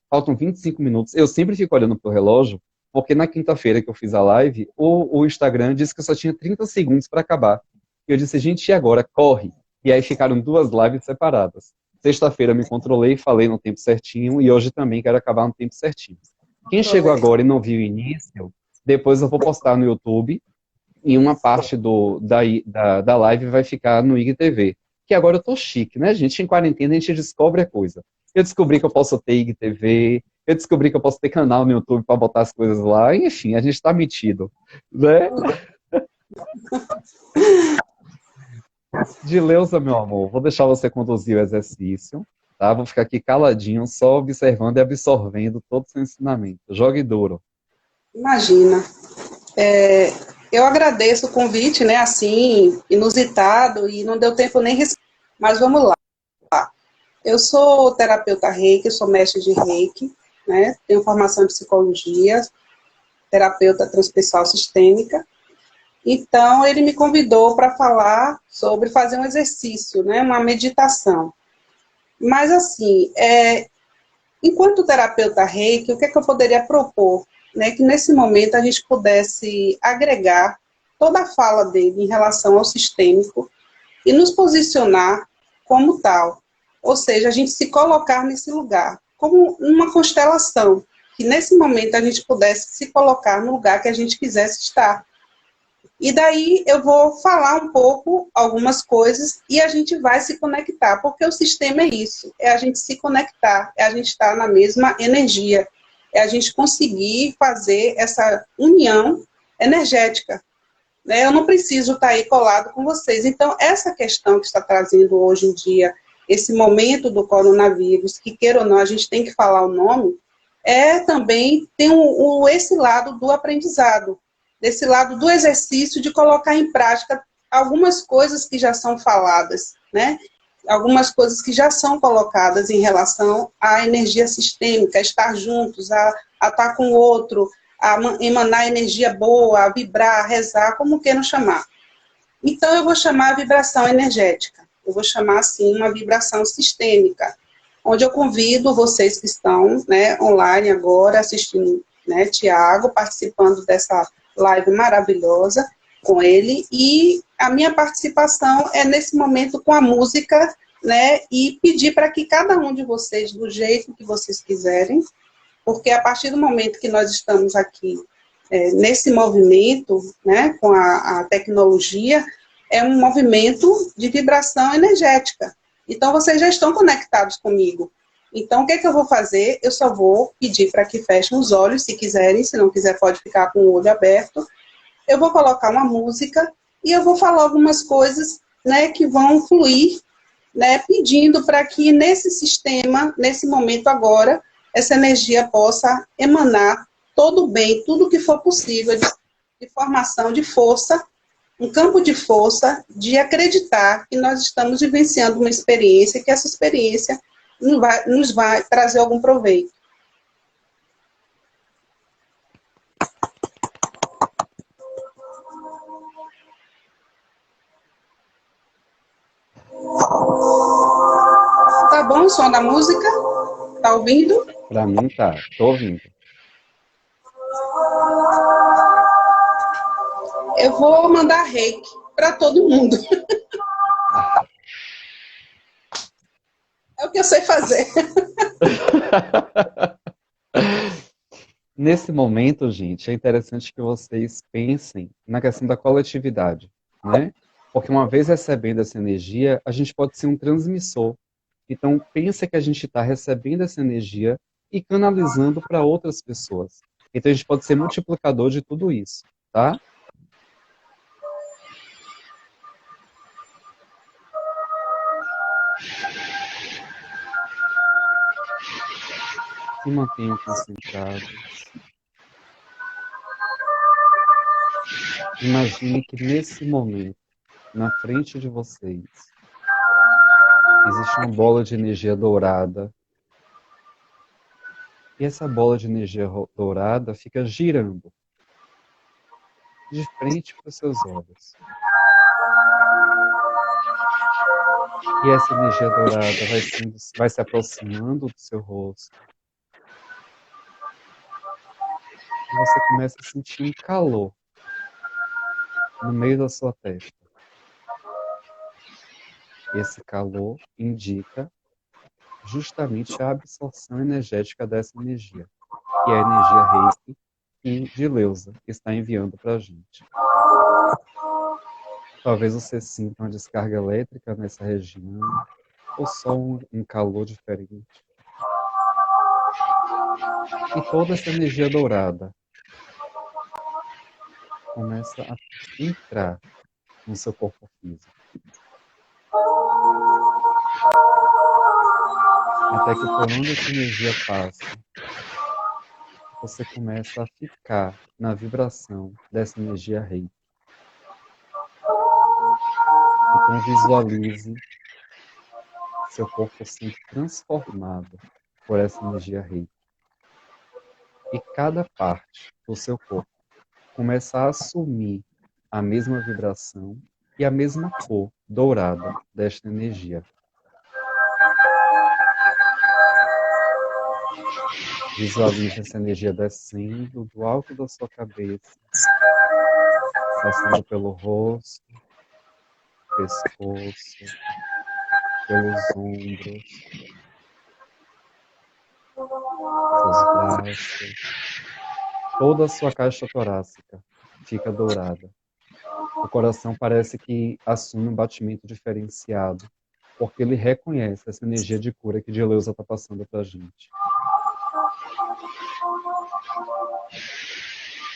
faltam 25 minutos. Eu sempre fico olhando pro relógio, porque na quinta-feira que eu fiz a live, o Instagram disse que eu só tinha 30 segundos para acabar. E eu disse, gente, e agora? Corre. E aí ficaram duas lives separadas. Sexta-feira me controlei, falei no tempo certinho, e hoje também quero acabar no tempo certinho. Quem chegou agora e não viu o início, depois eu vou postar no YouTube, e uma parte da live vai ficar no IGTV. Que agora eu tô chique, né, gente? Em quarentena a gente descobre a coisa. Eu descobri que eu posso ter IGTV, eu descobri que eu posso ter canal no YouTube para botar as coisas lá, enfim, a gente tá metido, né? Dileuza, meu amor, vou deixar você conduzir o exercício, tá? Vou ficar aqui caladinho, só observando e absorvendo todo o seu ensinamento. Jogue duro. Imagina. É, eu agradeço o convite, né? Assim, inusitado, e não deu tempo nem responder. Mas vamos lá. Eu sou terapeuta Reiki, sou mestre de Reiki, né? Tenho formação em psicologia, terapeuta transpessoal sistêmica. Então, ele me convidou para falar sobre fazer um exercício, né? Uma meditação. Mas, assim, enquanto terapeuta Reiki, o que é que eu poderia propor? Né, que nesse momento a gente pudesse agregar toda a fala dele em relação ao sistêmico e nos posicionar como tal. Ou seja, a gente se colocar nesse lugar, como uma constelação, que nesse momento a gente pudesse se colocar no lugar que a gente quisesse estar. E daí eu vou falar um pouco, algumas coisas, e a gente vai se conectar, porque o sistema é isso, é a gente se conectar, é a gente estar na mesma energia, é a gente conseguir fazer essa união energética. Né? Eu não preciso estar aí colado com vocês. Então, essa questão que está trazendo hoje em dia, esse momento do coronavírus, que queira ou não, a gente tem que falar o nome, também tem esse lado do aprendizado, desse lado do exercício de colocar em prática algumas coisas que já são faladas, né? Algumas coisas que já são colocadas em relação à energia sistêmica, a estar juntos, a estar com o outro, a emanar energia boa, a vibrar, a rezar, como queiram chamar. Então, eu vou chamar a vibração energética. Eu vou chamar, assim, uma vibração sistêmica, onde eu convido vocês que estão, né, online agora, assistindo, né, Tiago, participando dessa live maravilhosa com ele, e a minha participação é nesse momento com a música, né, e pedir para que cada um de vocês, do jeito que vocês quiserem, porque a partir do momento que nós estamos aqui nesse movimento, né, com a tecnologia, é um movimento de vibração energética. Então, vocês já estão conectados comigo. Então, o que é que eu vou fazer? Eu só vou pedir para que fechem os olhos, se quiserem, se não quiser, pode ficar com o olho aberto. Eu vou colocar uma música e eu vou falar algumas coisas, né, que vão fluir, né, pedindo para que nesse sistema, nesse momento agora, essa energia possa emanar todo o bem, tudo que for possível de formação, de força, um campo de força, de acreditar que nós estamos vivenciando uma experiência, que essa experiência nos vai trazer algum proveito. Tá bom o som da música? Tá ouvindo? Pra mim tá, tô ouvindo. Eu vou mandar reiki para todo mundo. É o que eu sei fazer. Nesse momento, gente, é interessante que vocês pensem na questão da coletividade, né? Porque uma vez recebendo essa energia, a gente pode ser um transmissor. Então, pensa que a gente está recebendo essa energia e canalizando para outras pessoas. Então, a gente pode ser multiplicador de tudo isso, tá? Se mantenham concentrados. Imagine que nesse momento, na frente de vocês, existe uma bola de energia dourada. E essa bola de energia dourada fica girando de frente para os seus olhos. E essa energia dourada vai se aproximando do seu rosto. E você começa a sentir um calor no meio da sua testa. Esse calor indica justamente a absorção energética dessa energia, que é a energia Reiki que Dileuza está enviando para a gente. Talvez você sinta uma descarga elétrica nessa região, ou só um calor diferente. E toda essa energia dourada começa a entrar no seu corpo físico. Até que por onde essa energia passa, você começa a ficar na vibração dessa energia Reiki. Então visualize seu corpo sendo transformado por essa energia Reiki. E cada parte do seu corpo começa a assumir a mesma vibração e a mesma cor dourada desta energia. Visualize essa energia descendo do alto da sua cabeça, passando pelo rosto, pescoço, pelos ombros, seus braços, toda a sua caixa torácica fica dourada. O coração parece que assume um batimento diferenciado, porque ele reconhece essa energia de cura que Dileuza está passando para a gente.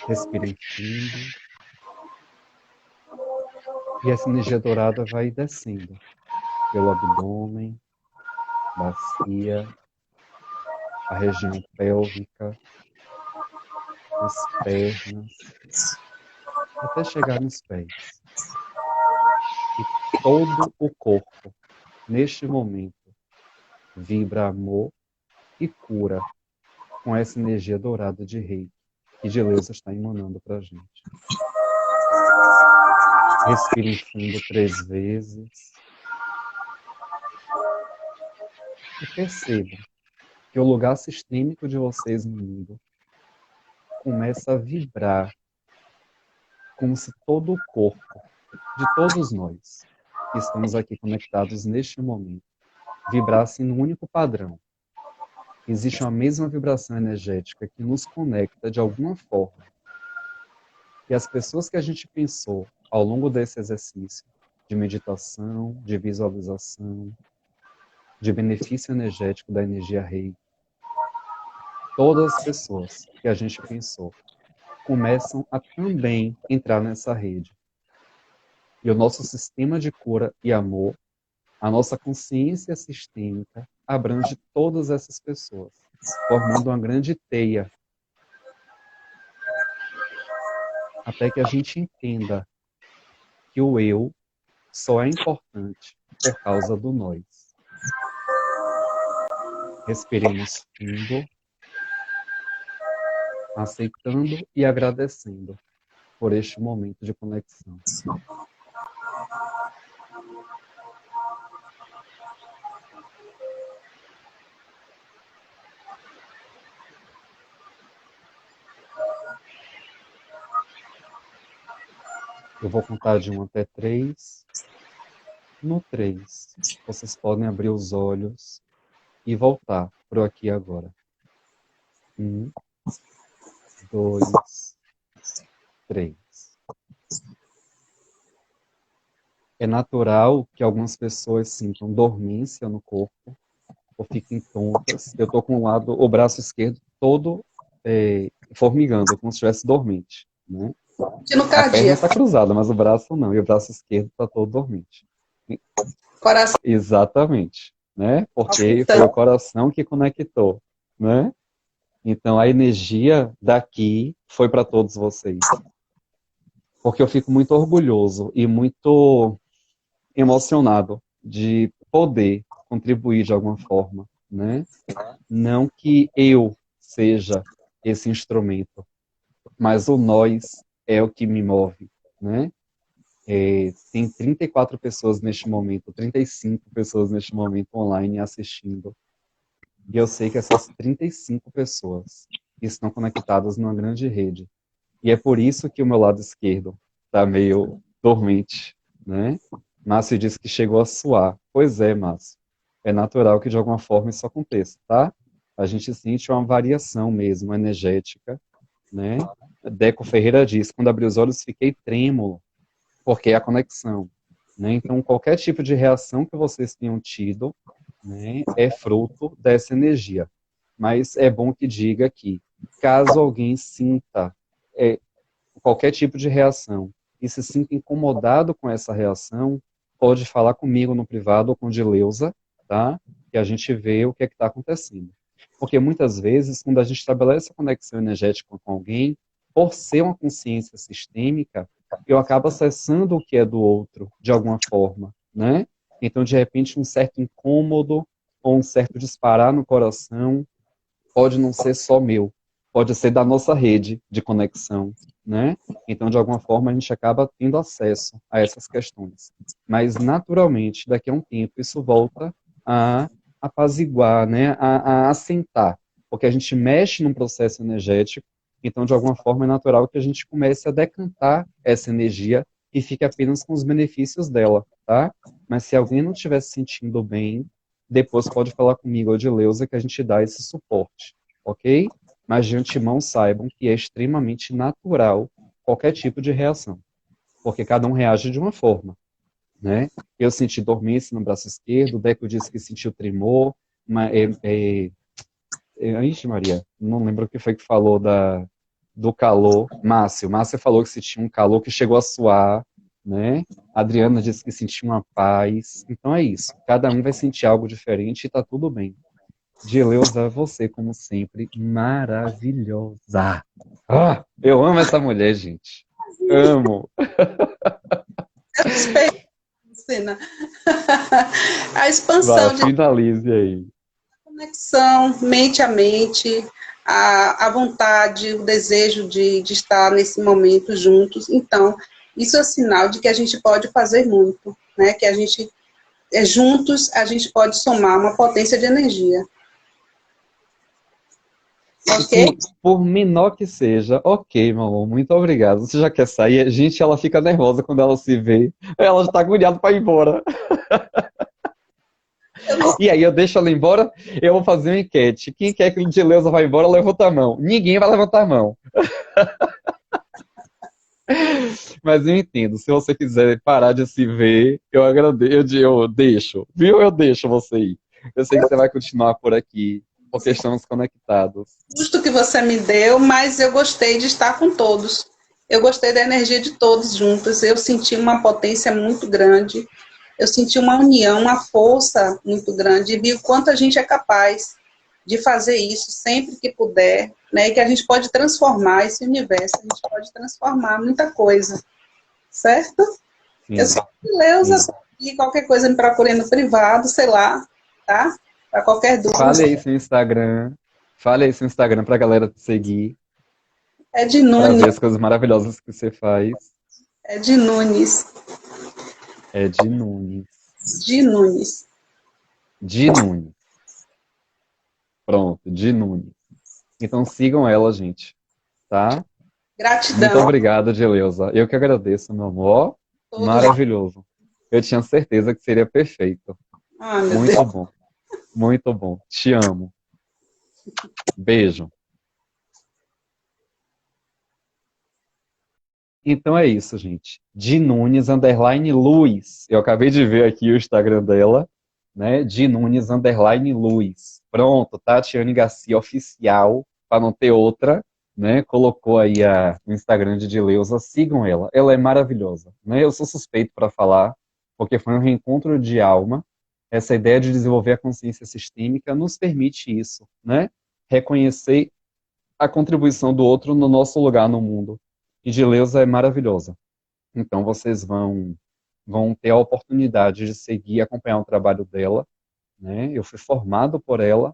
Respirem fundo. E essa energia dourada vai descendo pelo abdômen, bacia, a região pélvica, as pernas, até chegar nos pés. E todo o corpo, neste momento, vibra amor e cura com essa energia dourada de Reiki que Dileuza está emanando para a gente. Respire fundo 3 vezes. E perceba que o lugar sistêmico de vocês no mundo começa a vibrar como se todo o corpo de todos nós que estamos aqui conectados neste momento vibrasse num único padrão. Existe uma mesma vibração energética que nos conecta de alguma forma. E as pessoas que a gente pensou ao longo desse exercício de meditação, de visualização, de benefício energético da energia Reiki, todas as pessoas que a gente pensou começam a também entrar nessa rede. E o nosso sistema de cura e amor, a nossa consciência sistêmica, abrange todas essas pessoas, formando uma grande teia, até que a gente entenda que o eu só é importante por causa do nós. Respiremos fundo, aceitando e agradecendo por este momento de conexão. Eu vou contar de 1 até 3. No 3, vocês podem abrir os olhos e voltar para o aqui e agora. 1, 2, 3. É natural que algumas pessoas sintam dormência no corpo ou fiquem tontas. Eu estou com o braço esquerdo todo formigando, como se estivesse dormente, né? A perna está cruzada, mas o braço não. E o braço esquerdo está todo dormente. Coração. Exatamente, né? Porque foi o coração que conectou, né? Então a energia daqui foi para todos vocês. Porque eu fico muito orgulhoso e muito emocionado de poder contribuir de alguma forma, né? Não que eu seja esse instrumento, mas o nós é o que me move, né? Tem 34 pessoas neste momento, 35 pessoas neste momento online assistindo. E eu sei que essas 35 pessoas estão conectadas numa grande rede. E é por isso que o meu lado esquerdo está meio dormente, né? Márcio disse que chegou a suar. Pois é, Márcio. É natural que de alguma forma isso aconteça, tá? A gente sente uma variação mesmo energética, né? Deco Ferreira diz: quando abri os olhos fiquei trêmulo, porque é a conexão, né? Então, qualquer tipo de reação que vocês tenham tido, né, é fruto dessa energia. Mas é bom que diga que, caso alguém sinta é, qualquer tipo de reação e se sinta incomodado com essa reação, pode falar comigo no privado ou com Dileuza, tá? Que a gente vê o que é que está acontecendo. Porque muitas vezes, quando a gente estabelece a conexão energética com alguém, por ser uma consciência sistêmica, eu acabo acessando o que é do outro, de alguma forma, né? Então, de repente, um certo incômodo ou um certo disparar no coração pode não ser só meu, pode ser da nossa rede de conexão, né? Então, de alguma forma, a gente acaba tendo acesso a essas questões. Mas, naturalmente, daqui a um tempo, isso volta a apaziguar, né? A assentar, porque a gente mexe num processo energético, então, de alguma forma, é natural que a gente comece a decantar essa energia e fique apenas com os benefícios dela, tá? Mas se alguém não estiver se sentindo bem, depois pode falar comigo ou de Leusa que a gente dá esse suporte, ok? Mas de antemão saibam que é extremamente natural qualquer tipo de reação, porque cada um reage de uma forma, né? Eu senti dormência no braço esquerdo, o Deco disse que sentiu tremor, ixi Maria, não lembro o que foi que falou do calor. Márcio falou que sentiu um calor que chegou a suar, né? A Adriana disse que sentiu uma paz. Então é isso. Cada um vai sentir algo diferente e tá tudo bem. Dileuza, você, como sempre, maravilhosa. Ah, eu amo essa mulher, gente. Amo. Eu respeito, Lucina. A Vá, expansão de finalize aí. conexão, mente a mente, a vontade, o desejo de estar nesse momento juntos. Então, isso é sinal de que a gente pode fazer muito, né? Que a gente, juntos, a gente pode somar uma potência de energia. Ok? Sim, por menor que seja, ok, meu amor, muito obrigado. Você já quer sair? Gente, ela fica nervosa quando ela se vê. Ela já tá agoniada pra ir embora. Eu não E aí eu deixo ela embora, eu vou fazer uma enquete. Quem quer que o Indileuza vá embora, levanta a mão. Ninguém vai levantar a mão. Mas eu entendo, se você quiser parar de se ver, eu agradeço, eu deixo, viu? Eu deixo você ir. Eu sei que você vai continuar por aqui, porque estamos conectados. justo que você me deu, mas eu gostei de estar com todos. Eu gostei da energia de todos juntos. Eu senti uma potência muito grande. Eu senti uma união, uma força muito grande. E vi o quanto a gente é capaz de fazer isso sempre que puder, né? E que a gente pode transformar esse universo, a gente pode transformar muita coisa, certo? Eu Sim, sou Leusa, sim. e qualquer coisa me procure no privado, sei lá, tá? Para qualquer Fale dúvida. aí seu Instagram. Fale aí seu Instagram pra galera te seguir, É de pra Nunes, ver as coisas maravilhosas que você faz. é de Nunes, É de Nunes. de Nunes. De Nunes. Pronto, de Nunes. Então sigam ela, gente, tá? Muito Gratidão. obrigado, Dileuza. Eu que agradeço, meu amor. Todos. Maravilhoso. Eu tinha certeza que seria perfeito. Ah, meu Muito Deus. bom. Muito bom. Te amo. Beijo. Então é isso, gente. De Nunes underline Luz. Eu acabei de ver aqui o Instagram dela, né? De Nunes underline Luz. Pronto, Tatiane Garcia oficial, para não ter outra, né? Colocou aí o Instagram de Dileuza. Sigam ela. Ela é maravilhosa, né? Eu sou suspeito para falar, porque foi um reencontro de alma. Essa ideia de desenvolver a consciência sistêmica nos permite isso, né? Reconhecer a contribuição do outro no nosso lugar no mundo. E Gileuza é maravilhosa. Então vocês vão ter a oportunidade de seguir e acompanhar o trabalho dela, né? Eu fui formado por ela,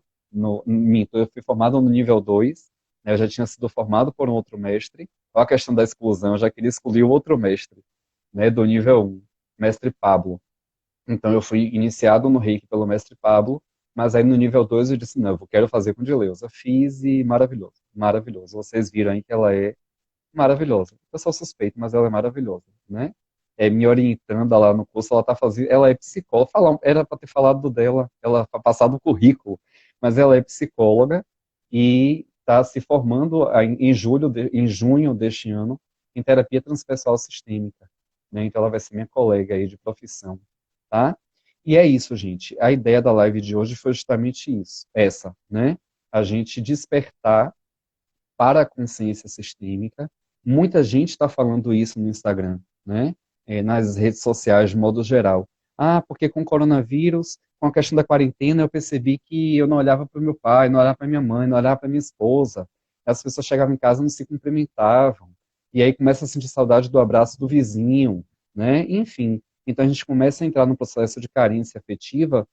minto, eu fui formado no nível 2, né? Eu já tinha sido formado por um outro mestre. Olha a questão da exclusão, eu já queria excluir o outro mestre, né, do nível 1, mestre Pablo. Então eu fui iniciado no Reiki pelo mestre Pablo, mas aí no nível 2 eu disse, não, eu quero fazer com Dileuza. Fiz e maravilhoso, maravilhoso. Vocês viram aí que ela é maravilhosa. Eu sou suspeito, mas ela é maravilhosa, né? me orientando lá no curso, ela tá fazendo, ela é psicóloga, era para ter falado dela, ela passado o currículo, mas ela é psicóloga e está se formando em junho deste ano em terapia transpessoal sistêmica, né? Então ela vai ser minha colega aí de profissão, tá? E é isso, gente. A ideia da live de hoje foi justamente isso, essa, né? A gente despertar para a consciência sistêmica. Muita gente está falando isso no Instagram, né? Nas redes sociais de modo geral. Ah, porque com o coronavírus, com a questão da quarentena, eu percebi que eu não olhava para o meu pai, não olhava para minha mãe, não olhava para minha esposa. As pessoas chegavam em casa e não se cumprimentavam. E aí começa a sentir saudade do abraço do vizinho, né? Enfim, então a gente começa a entrar no processo de carência afetiva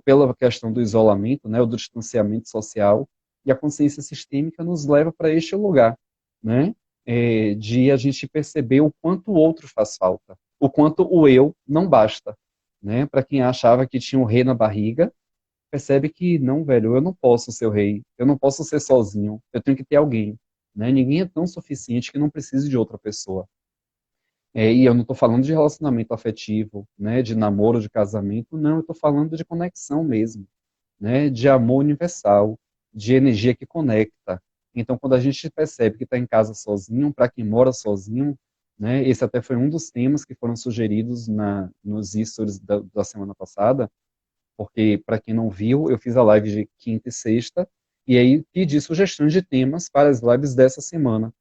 pela questão do isolamento, né, ou do distanciamento social, e a consciência sistêmica nos leva para este lugar, né? De a gente perceber o quanto o outro faz falta, o quanto o eu não basta, né? Para quem achava que tinha um rei na barriga, percebe que não, velho, eu não posso ser o rei, eu não posso ser sozinho, eu tenho que ter alguém, né? Ninguém é tão suficiente que não precise de outra pessoa. E eu não estou falando de relacionamento afetivo, né? De namoro, de casamento, não, eu estou falando de conexão mesmo, né, de amor universal, de energia que conecta. Então, quando a gente percebe que está em casa sozinho, para quem mora sozinho, né, esse até foi um dos temas que foram sugeridos nos stories da semana passada, porque, para quem não viu, eu fiz a live de quinta e sexta, e aí pedi sugestões de temas para as lives dessa semana.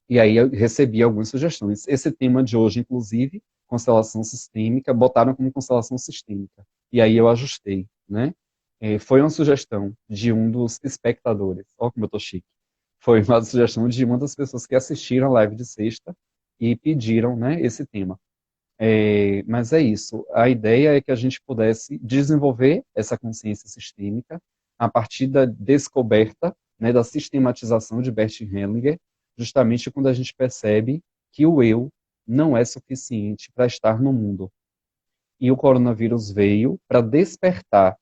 E aí eu recebi algumas sugestões. Esse tema de hoje, inclusive, constelação sistêmica, botaram como constelação sistêmica. E aí eu ajustei, né? Foi uma sugestão de um dos espectadores. Olha como eu tô chique. Foi uma sugestão de uma das pessoas que assistiram a live de sexta e pediram, né, esse tema. Mas é isso. A ideia é que a gente pudesse desenvolver essa consciência sistêmica a partir da descoberta, né, da sistematização de Bert Hellinger, justamente quando a gente percebe que o eu não é suficiente para estar no mundo. E o coronavírus veio para despertar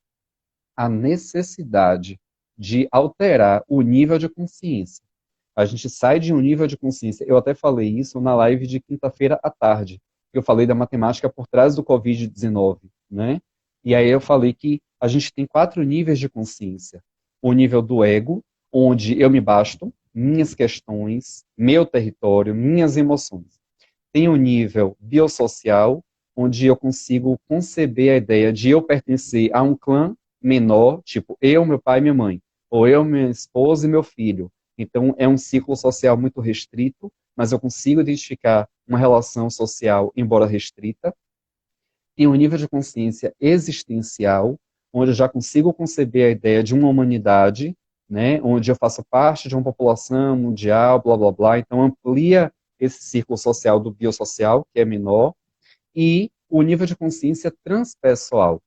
a necessidade de alterar o nível de consciência. A gente sai de um nível de consciência. Eu até falei isso na live de quinta-feira à tarde. Eu falei da matemática por trás do Covid-19, né? E aí eu falei que a gente tem 4 níveis de consciência. O nível do ego, onde eu me basto, minhas questões, meu território, minhas emoções. Tem o nível biosocial, onde eu consigo conceber a ideia de eu pertencer a um clã menor, tipo eu, meu pai e minha mãe, ou eu, minha esposa e meu filho. Então, é um ciclo social muito restrito, mas eu consigo identificar uma relação social, embora restrita. Tem um nível de consciência existencial, onde eu já consigo conceber a ideia de uma humanidade, né, onde eu faço parte de uma população mundial, blá, blá, blá. Então, amplia esse círculo social do biosocial, que é menor, e o nível de consciência transpessoal.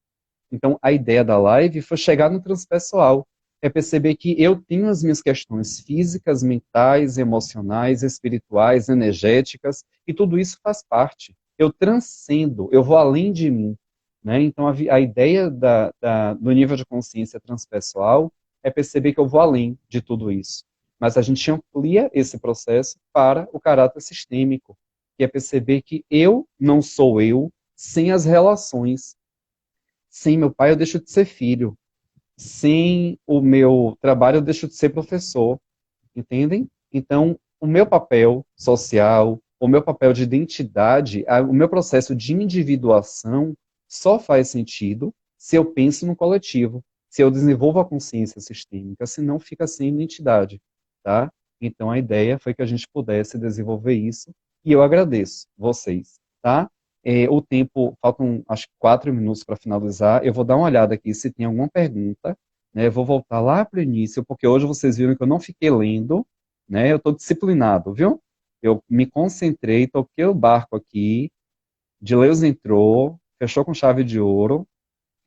Então, a ideia da live foi chegar no transpessoal, é perceber que eu tenho as minhas questões físicas, mentais, emocionais, espirituais, energéticas, e tudo isso faz parte. Eu transcendo, eu vou além de mim. Né? Então, a ideia do nível de consciência transpessoal é perceber que eu vou além de tudo isso. Mas a gente amplia esse processo para o caráter sistêmico, que é perceber que eu não sou eu sem as relações. Sem meu pai, eu deixo de ser filho. Sem o meu trabalho, eu deixo de ser professor. Entendem? Então, o meu papel social, o meu papel de identidade, o meu processo de individuação só faz sentido se eu penso no coletivo, se eu desenvolvo a consciência sistêmica, senão fica sem identidade, tá? Então, a ideia foi que a gente pudesse desenvolver isso, e eu agradeço vocês, tá? O tempo, faltam acho que 4 minutos para finalizar, eu vou dar uma olhada aqui se tem alguma pergunta, né? Vou voltar lá para o início, porque hoje vocês viram que eu não fiquei lendo, né? Eu estou disciplinado, viu? Eu me concentrei, toquei o barco aqui, Dileus entrou, fechou com chave de ouro,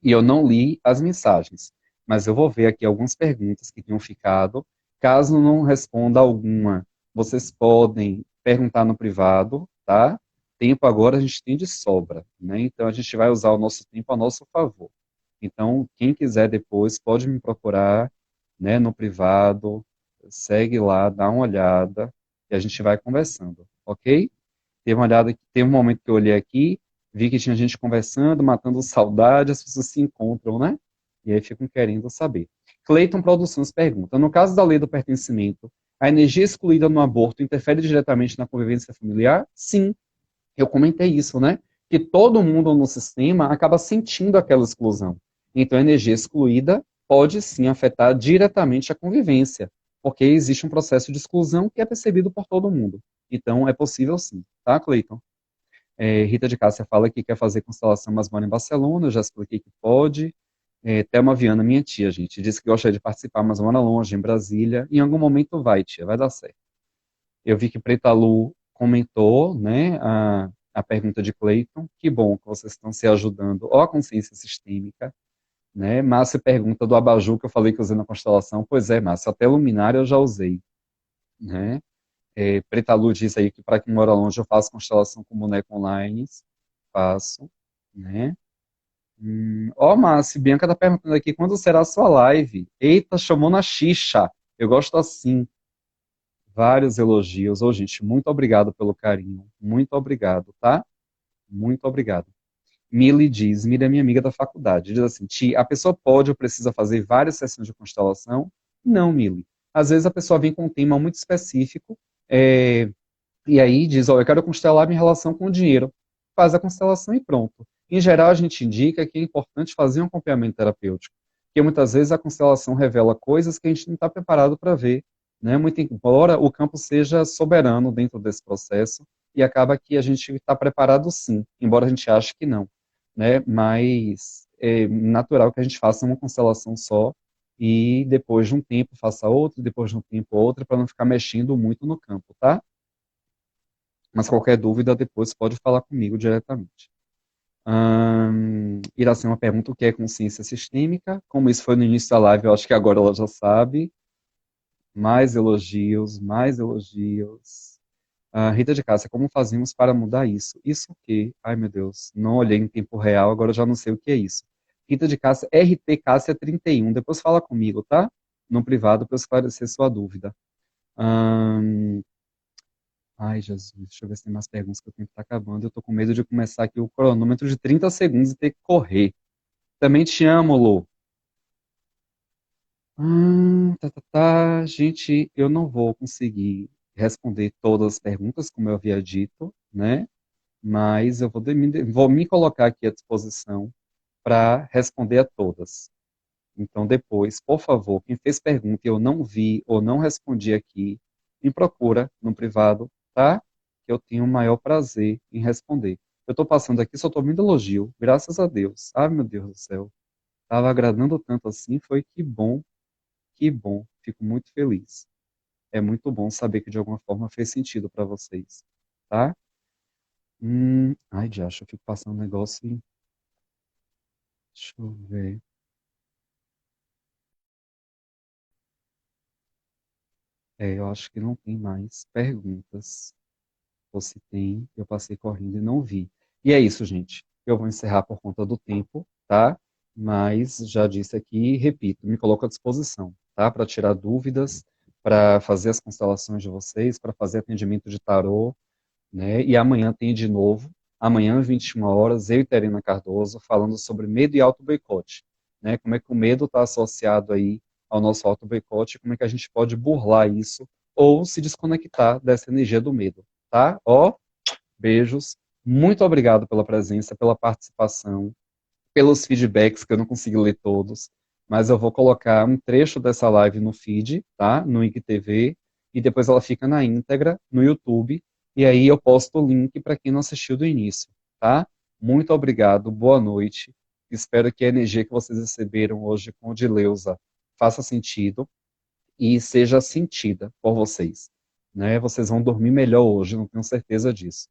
e eu não li as mensagens. Mas eu vou ver aqui algumas perguntas que tinham ficado. Caso não responda alguma, vocês podem perguntar no privado, tá? Tempo agora a gente tem de sobra, né? Então a gente vai usar o nosso tempo a nosso favor. Então, quem quiser depois pode me procurar, né, no privado, segue lá, dá uma olhada e a gente vai conversando, ok? Teve uma olhada, teve um momento que eu olhei aqui, vi que tinha gente conversando, matando saudade, as pessoas se encontram, né? E aí ficam querendo saber. Cleiton Produções pergunta: no caso da lei do pertencimento, a energia excluída no aborto interfere diretamente na convivência familiar? Sim, eu comentei isso, né? Que todo mundo no sistema acaba sentindo aquela exclusão. Então, a energia excluída pode sim afetar diretamente a convivência, porque existe um processo de exclusão que é percebido por todo mundo. Então, é possível sim, tá, Cleiton? Rita de Cássia fala que quer fazer constelação, mas mora em Barcelona, eu já expliquei que pode. Thelma Viana, minha tia, gente, disse que gostaria de participar, mas mora longe, em Brasília. Em algum momento vai, tia, vai dar certo. Eu vi que Preta Lu comentou, né, a pergunta de Cleiton. Que bom que vocês estão se ajudando. Ó, a consciência sistêmica, né? Márcia pergunta do abajur que eu falei que usei na constelação. Pois é, Márcia, até luminária eu já usei, né? Preta Lu diz aí que para quem mora longe eu faço constelação com boneco online. Faço, né? Ó, Márcia, Bianca tá perguntando aqui quando será a sua live. Eita, chamou na xixa. Eu gosto assim. Vários elogios. Ô, gente, muito obrigado pelo carinho. Muito obrigado, tá? Muito obrigado. Mili diz, Mili é minha amiga da faculdade. Diz assim, Ti, a pessoa pode ou precisa fazer várias sessões de constelação? Não, Mili. Às vezes a pessoa vem com um tema muito específico, e aí diz, ó, eu quero constelar minha relação com o dinheiro. Faz a constelação e pronto. Em geral, a gente indica que é importante fazer um acompanhamento terapêutico, porque muitas vezes a constelação revela coisas que a gente não está preparado para ver, né? Muito embora o campo seja soberano dentro desse processo, e acaba que a gente está preparado sim, embora a gente ache que não, né? Mas é natural que a gente faça uma constelação só, e depois de um tempo faça outra, depois de um tempo outra, para não ficar mexendo muito no campo, tá? Mas qualquer dúvida, depois pode falar comigo diretamente. Iracema pergunta o que é consciência sistêmica. Como isso foi no início da live, eu acho que agora ela já sabe. Mais elogios, mais elogios. Rita de Cássia, como fazemos para mudar isso? Isso o quê? Ai, meu Deus, não olhei em tempo real, agora eu já não sei o que é isso. Rita de Cássia, RT Cássia 31. Depois fala comigo, tá? No privado, para eu esclarecer sua dúvida. Ai, Jesus, deixa eu ver se tem mais perguntas que o tempo está acabando. Eu tô com medo de começar aqui o cronômetro de 30 segundos e ter que correr. Também te amo, Lô. Gente, eu não vou conseguir responder todas as perguntas, como eu havia dito, né? Mas eu vou me colocar aqui à disposição para responder a todas. Então, depois, por favor, quem fez pergunta e eu não vi ou não respondi aqui, me procura no privado, tá? Que eu tenho o maior prazer em responder. Eu estou passando aqui, só estou vendo elogio, graças a Deus. Ai, meu Deus do céu. Estava agradando tanto assim, foi que bom, que bom. Fico muito feliz. É muito bom saber que de alguma forma fez sentido para vocês, tá? Ai, Diacho, eu fico passando um negócio e... Deixa eu ver. Eu acho que não tem mais perguntas. Ou se tem, eu passei correndo e não vi. E é isso, gente. Eu vou encerrar por conta do tempo, tá? Mas já disse aqui e repito, me coloco à disposição, tá? Para tirar dúvidas, para fazer as constelações de vocês, para fazer atendimento de tarô, né? E amanhã tem de novo, amanhã, 21 horas, eu e Terena Cardoso falando sobre medo e auto-boicote, né? Como é que o medo está associado aí ao nosso auto-boicote, como é que a gente pode burlar isso ou se desconectar dessa energia do medo, tá? Ó, beijos. Muito obrigado pela presença, pela participação, pelos feedbacks que eu não consegui ler todos, mas eu vou colocar um trecho dessa live no feed, tá? No IGTV, e depois ela fica na íntegra no YouTube, e aí eu posto o link para quem não assistiu do início, tá? Muito obrigado, boa noite. Espero que a energia que vocês receberam hoje com o de Leusa faça sentido e seja sentida por vocês, né? Vocês vão dormir melhor hoje, não tenho certeza disso,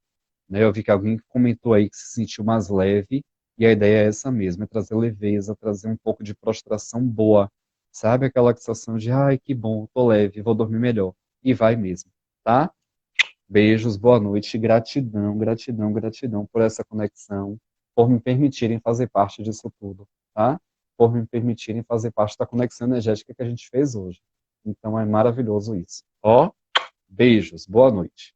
né? Eu vi que alguém comentou aí que se sentiu mais leve, e a ideia é essa mesmo, é trazer leveza, trazer um pouco de prostração boa, sabe? Aquela sensação de, ai, que bom, tô leve, vou dormir melhor. E vai mesmo, tá? Beijos, boa noite, gratidão, gratidão, gratidão por essa conexão, por me permitirem fazer parte disso tudo, tá? Por me permitirem fazer parte da conexão energética que a gente fez hoje. Então é maravilhoso isso. Ó, beijos, boa noite.